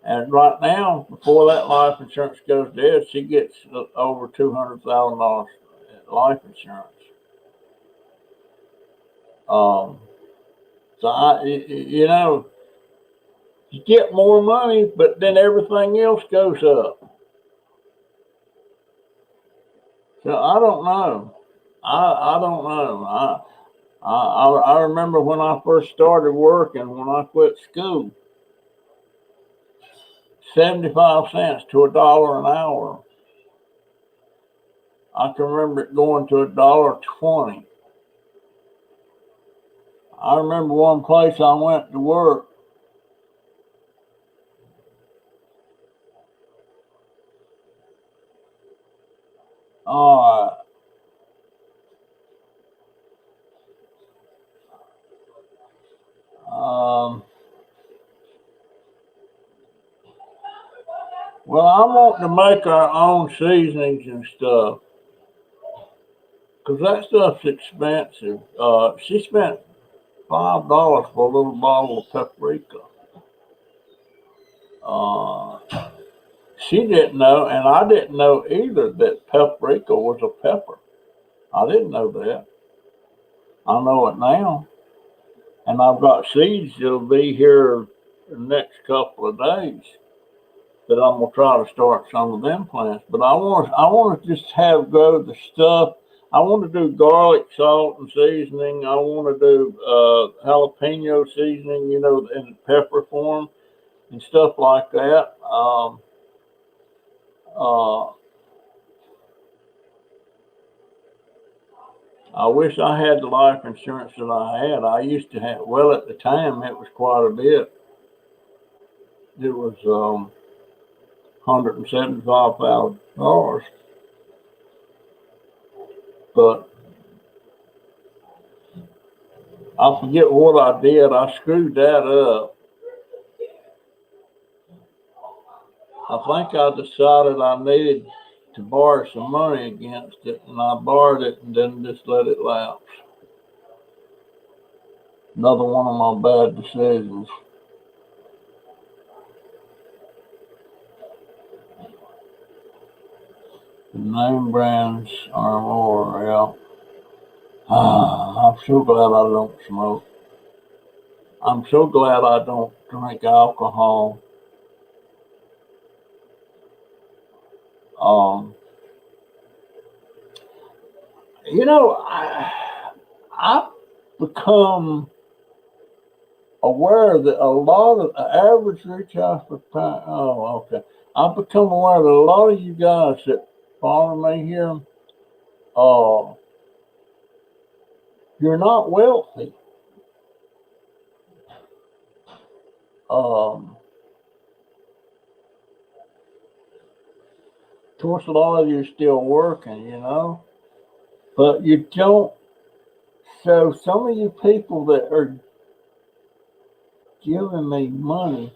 And right now, before that life insurance goes dead, she gets over $200,000 life insurance. So you get more money, but then everything else goes up. So I don't know. I don't know. I remember when I first started working, when I quit school, 75 cents to $1 an hour. I can remember it going to $1.20. I remember one place I went to work. Uh, um, well, I want to make our own seasonings and stuff because that stuff's expensive. She spent $5 for a little bottle of paprika. Uh, she didn't know, and I didn't know either, that paprika was a pepper. I didn't know that. I know it now. And I've got seeds that'll be here in the next couple of days that I'm gonna try to start some of them plants. But I want to just grow the stuff. I want to do garlic, salt, and seasoning. I want to do jalapeno seasoning, in pepper form and stuff like that. Uh, I wish I had the life insurance that I had. I used to have. Well, at the time, it was quite a bit. It was $175,000, but I forget what I did. I screwed that up. I think I decided I needed to borrow some money against it, and I borrowed it and then just let it lapse. Another one of my bad decisions. The name brands are more, yeah. I'm so glad I don't smoke. I'm so glad I don't drink alcohol. Um, I've become aware that a lot of the average reach out for pound. Oh, okay. I've become aware that a lot of you guys that follow me here, uh, you're not wealthy. Of course, a lot of you are still working, you know, but you don't. So some of you people that are giving me money,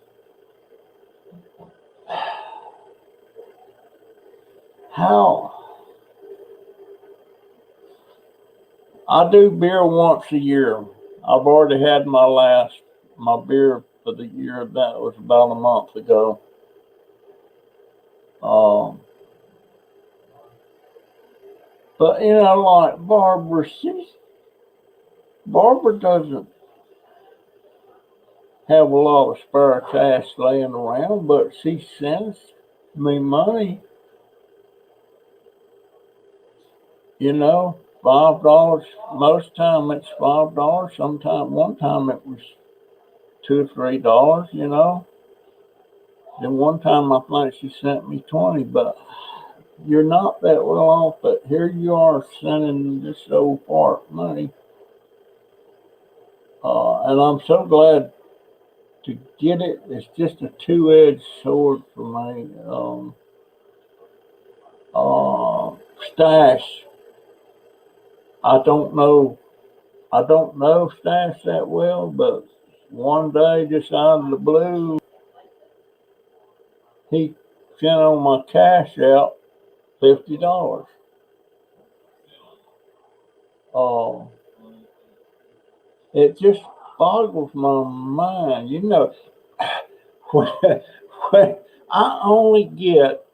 how? I do beer once a year. I've already had my beer for the year. That was about a month ago. Um, but you know, like Barbara doesn't have a lot of spare cash laying around, but she sends me money. You know, $5. Most time it's $5. Sometimes one time it was $2 or $3. You know. Then one time I think she sent me 20, but you're not that well off. But here you are sending this old fart money, and I'm so glad to get it. It's just a two-edged sword for me. Stash. I don't know. I don't know Stash that well, but one day, just out of the blue, he sent on my cash out $50. Uh, it just boggles my mind. You know, when, when I only get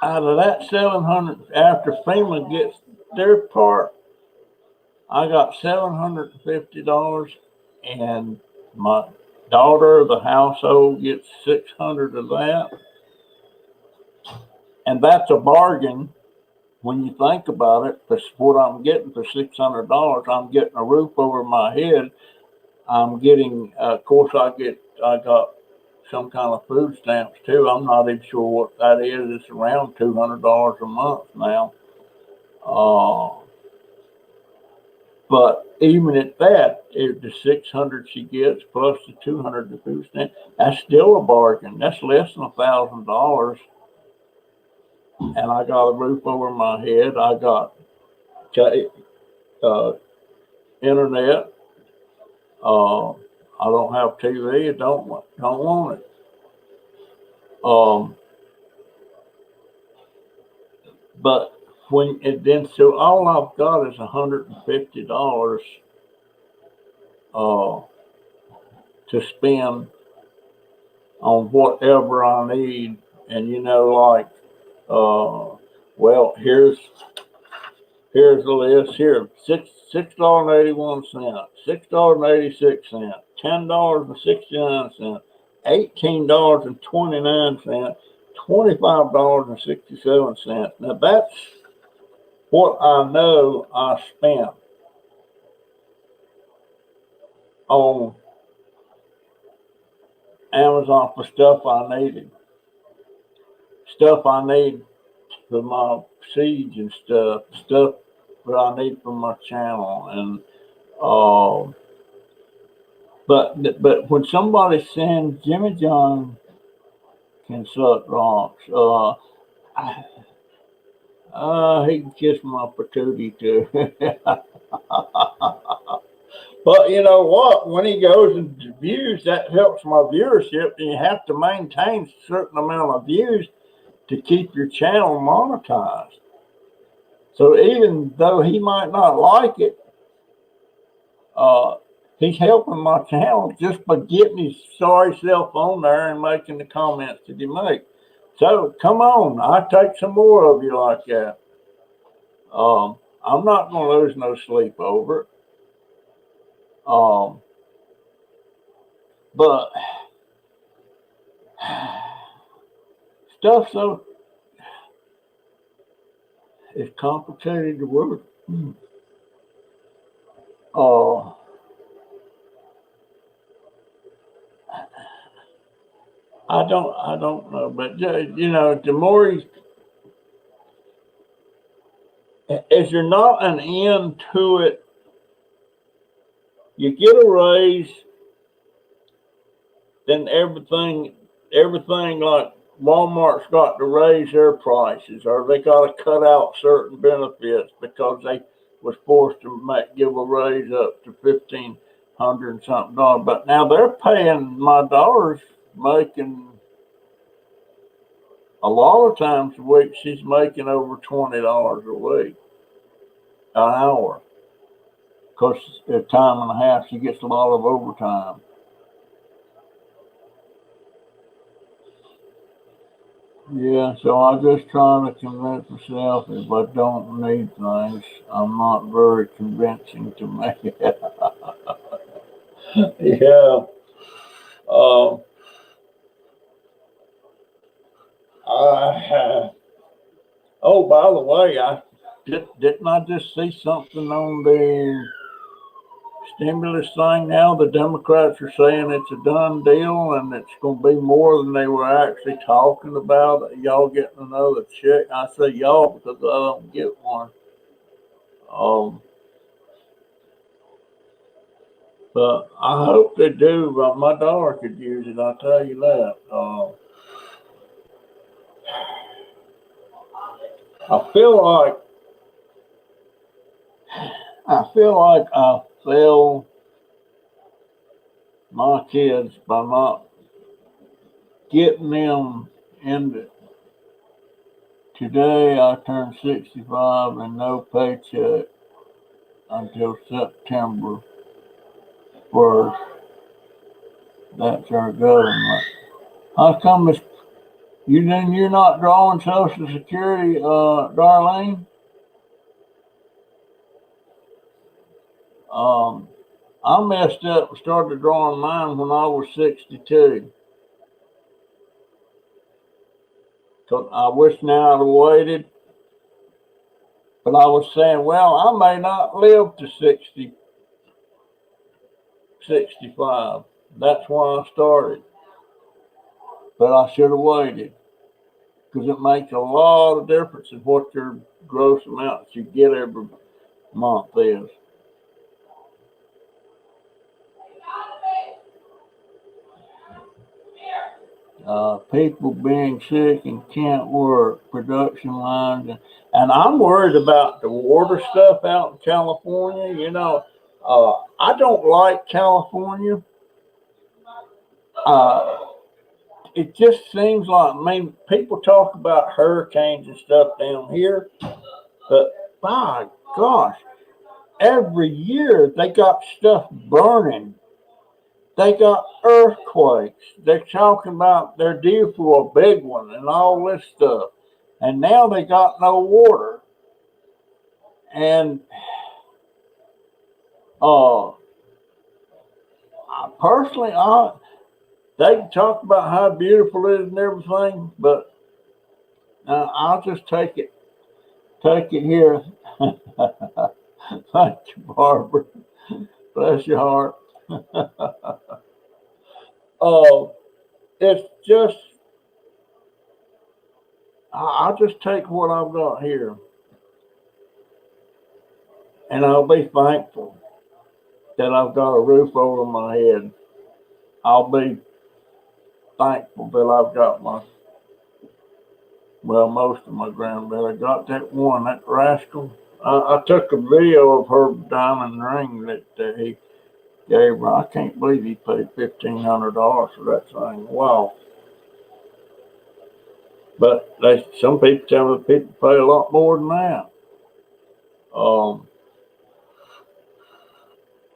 out of that 700 after FEMA gets their part, I got $750, and my daughter of the household gets 600 of that, and that's a bargain when you think about it. Because what I'm getting for $600, I'm getting a roof over my head. I'm getting, of course, I got some kind of food stamps too. I'm not even sure what that is. It's around $200 a month now. Uh, but even at that, if the 600 she gets plus the 200 the food stamp, that's still a bargain. That's less than $1,000, and I got a roof over my head. I got uh, internet. I don't have TV. I don't want it. Um, but when it then so all I've got is $150 uh, to spend on whatever I need, and you know, like, well, here's the list here: $6.81, $6.86, $10.69, $18.29, $25.67. Now that's what I know I spent on Amazon for stuff I need for my seeds and stuff that I need for my channel. And but when somebody sends Jimmy John can suck rocks, he can kiss my patootie too. But you know what? When he goes into views, that helps my viewership, and you have to maintain a certain amount of views to keep your channel monetized. So even though he might not like it, uh, he's helping my channel just by getting his sorry self on there and making the comments that he makes. So come on, I take some more of you like that. I'm not going to lose no sleep over it. But stuff so is complicated to work. Uh, I don't know, but you know, the more is there not an end to it? You get a raise, then everything like Walmart's got to raise their prices, or they got to cut out certain benefits because they was forced to give a raise up to $1,500 and something dollars. But now they're paying my daughter's making a lot of times a week. She's making over $20 a week an hour because at time and a half she gets a lot of overtime. Yeah, so I just trying to convince myself if I don't need things, I'm not very convincing to me. Yeah. Uh, oh, by the way, didn't I just see something on the stimulus thing now? The Democrats are saying it's a done deal and it's going to be more than they were actually talking about. Y'all getting another check? I say y'all because I don't get one. But I hope they do. My daughter could use it. I'll tell you that. I feel like I failed my kids by not getting them into. Today I turned 65 and no paycheck until September 1st. That's our government. How come you're not drawing Social Security, Darlene? I messed up and started drawing mine when I was 62. Cause I wish now I'd have waited. But I was saying, well, I may not live to 60, 65. That's why I started. But I should have waited. Because it makes a lot of difference in what your gross amount that you get every month is. People being sick and can't work, production lines, and I'm worried about the water stuff out in California. I don't like California. It just seems like, people talk about hurricanes and stuff down here, but by gosh, every year they got stuff burning. They got earthquakes. They're talking about they're due for a big one and all this stuff. And now they got no water. And personally, they can talk about how beautiful it is and everything, but I'll just take it here. Thank you, Barbara. Bless your heart. It's just, I'll just take what I've got here, and I'll be thankful that I've got a roof over my head. I'll be thankful that I've got most of my granddad. I got that one, that rascal. I took a video of her diamond ring that he gave her. I can't believe he paid $1,500 for that thing. Wow. But some people tell me people pay a lot more than that.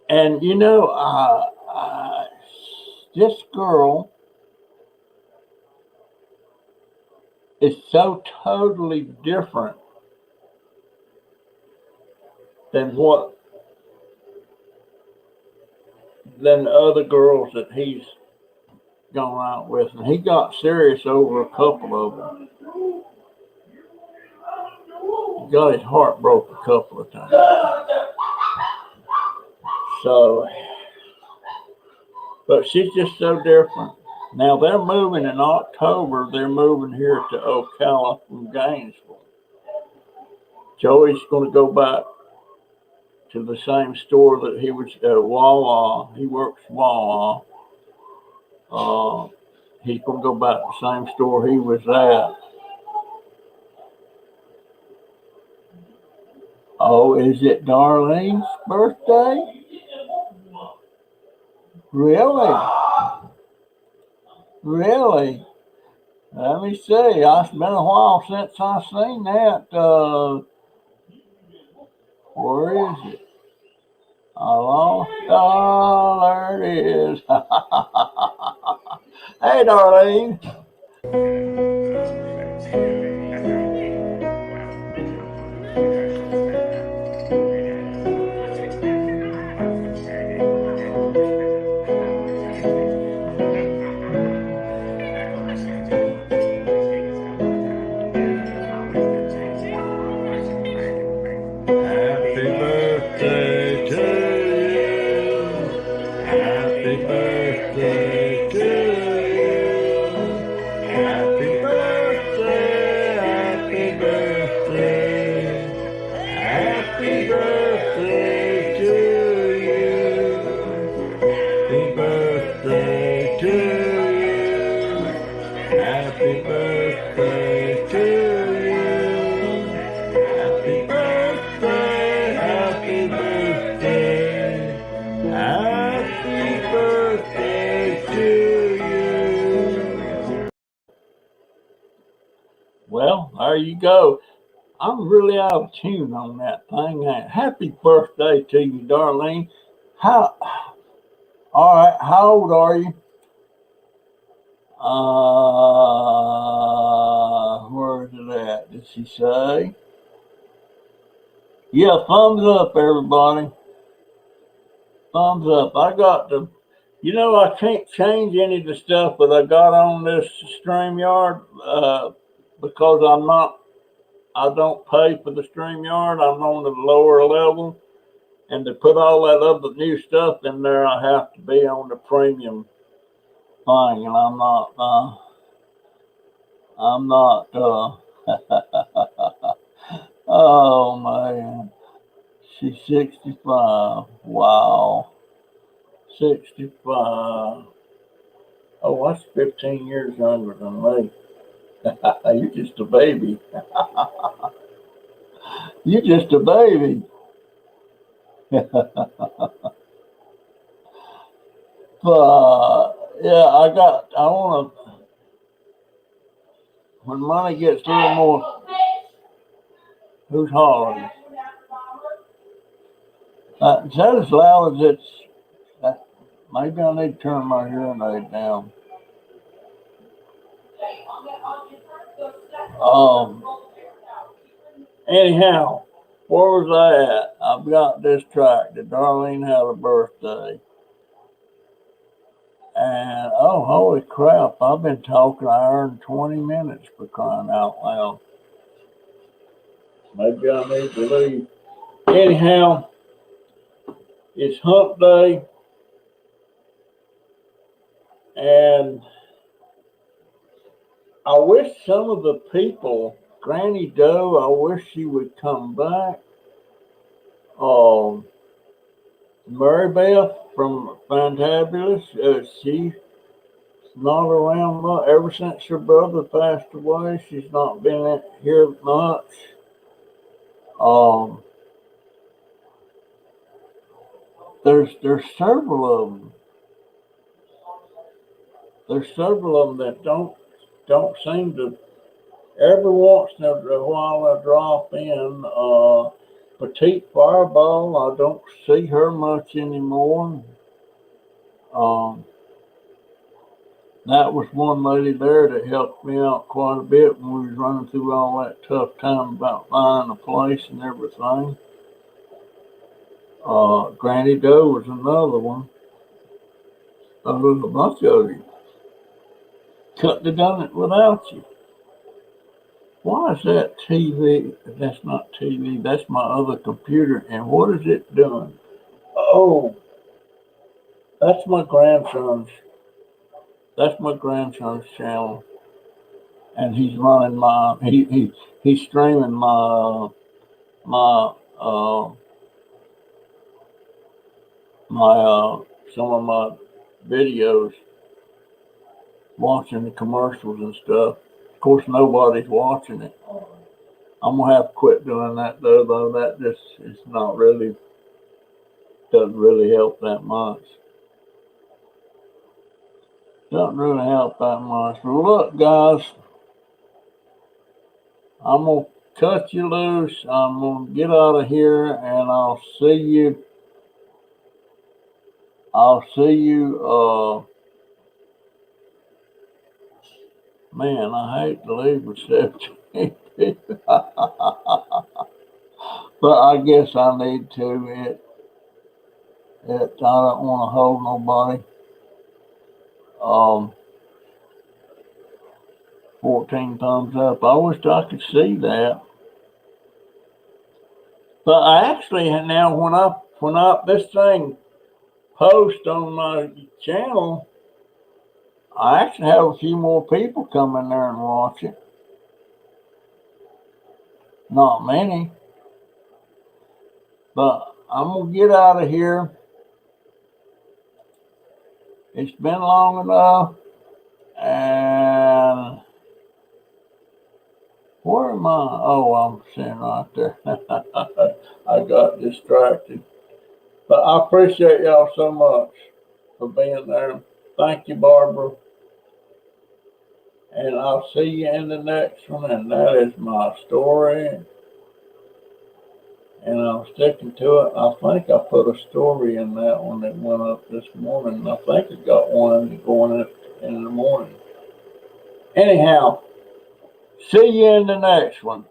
And this girl is so totally different than the other girls that he's gone out with, and he got serious over a couple of them. He got his heart broke a couple of times. So, but she's just so different. Now they're moving in October. They're moving here to Ocala from Gainesville. Joey's going to go back to the same store that he was at Wawa. He works Wawa. He's going to go back to the same store he was at. Oh, is it Darlene's birthday? Really? Really? Let me see. It's been a while since I seen that. Where is it? I lost. Oh, there it is. Hey, Darlene. Happy birthday to you. Happy birthday to you. Happy birthday. Happy birthday. Happy birthday to you. Happy birthday to you. Happy birthday to you. Happy birthday, happy birthday, happy birthday to you. Well, there you go. I'm really out of tune on that thing. Happy birthday to you, Darlene. All right, how old are you? Where is it at? Did she say? Yeah, thumbs up, everybody. Thumbs up. I got the, I can't change any of the stuff that I got on this StreamYard because I don't pay for the StreamYard. I'm on the lower level. And to put all that other new stuff in there, I have to be on the premium thing. And I'm not, oh man. She's 65. Wow. 65. Oh, that's 15 years younger than me. You're just a baby. You're just a baby. But, yeah, I want to, when money gets a little more, who's hollering? Is that as loud as it's, maybe I need to turn my hearing aid down. Anyhow, where was I at? I've got this track that Darlene had a birthday. And, oh, holy crap, I've been talking an hour and 20 minutes for crying out loud. Maybe I need to leave. Anyhow, it's hump day. And I wish some of the people, Granny Doe, I wish she would come back. Mary Beth from Fantabulous, she's not around much. Ever since her brother passed away, she's not been here much. There's several of them. There's several of them that don't seem to. Every once in a while I drop in. Petite Fireball, I don't see her much anymore. That was one lady there that helped me out quite a bit when we was running through all that tough time about finding a place and everything. Granny Doe was another one. There was a bunch of you. Couldn't have done it without you. Why is that TV? That's not TV. That's my other computer. And what is it doing? Oh, that's my grandson's. That's my grandson's channel, and he's running he's streaming my my some of my videos, watching the commercials and stuff. Of course, nobody's watching it. I'm gonna have to quit doing that though. That just is not really, doesn't really help that much. Doesn't really help that much. But look, guys, I'm gonna cut you loose. I'm gonna get out of here, and I'll see you. I'll see you. Man, I hate to leave with 17 people, but I guess I need to. I don't want to hold nobody. 14 thumbs up. I wish I could see that. But I actually now when I this thing post on my channel, I actually have a few more people come in there and watch it. Not many. But I'm gonna get out of here. It's been long enough. And where am I? Oh, I'm sitting right there. I got distracted. But I appreciate y'all so much for being there. Thank you, Barbara. And I'll see you in the next one. And that is my story. And I'm sticking to it. I think I put a story in that one that went up this morning. I think I got one going up in the morning. Anyhow, see you in the next one.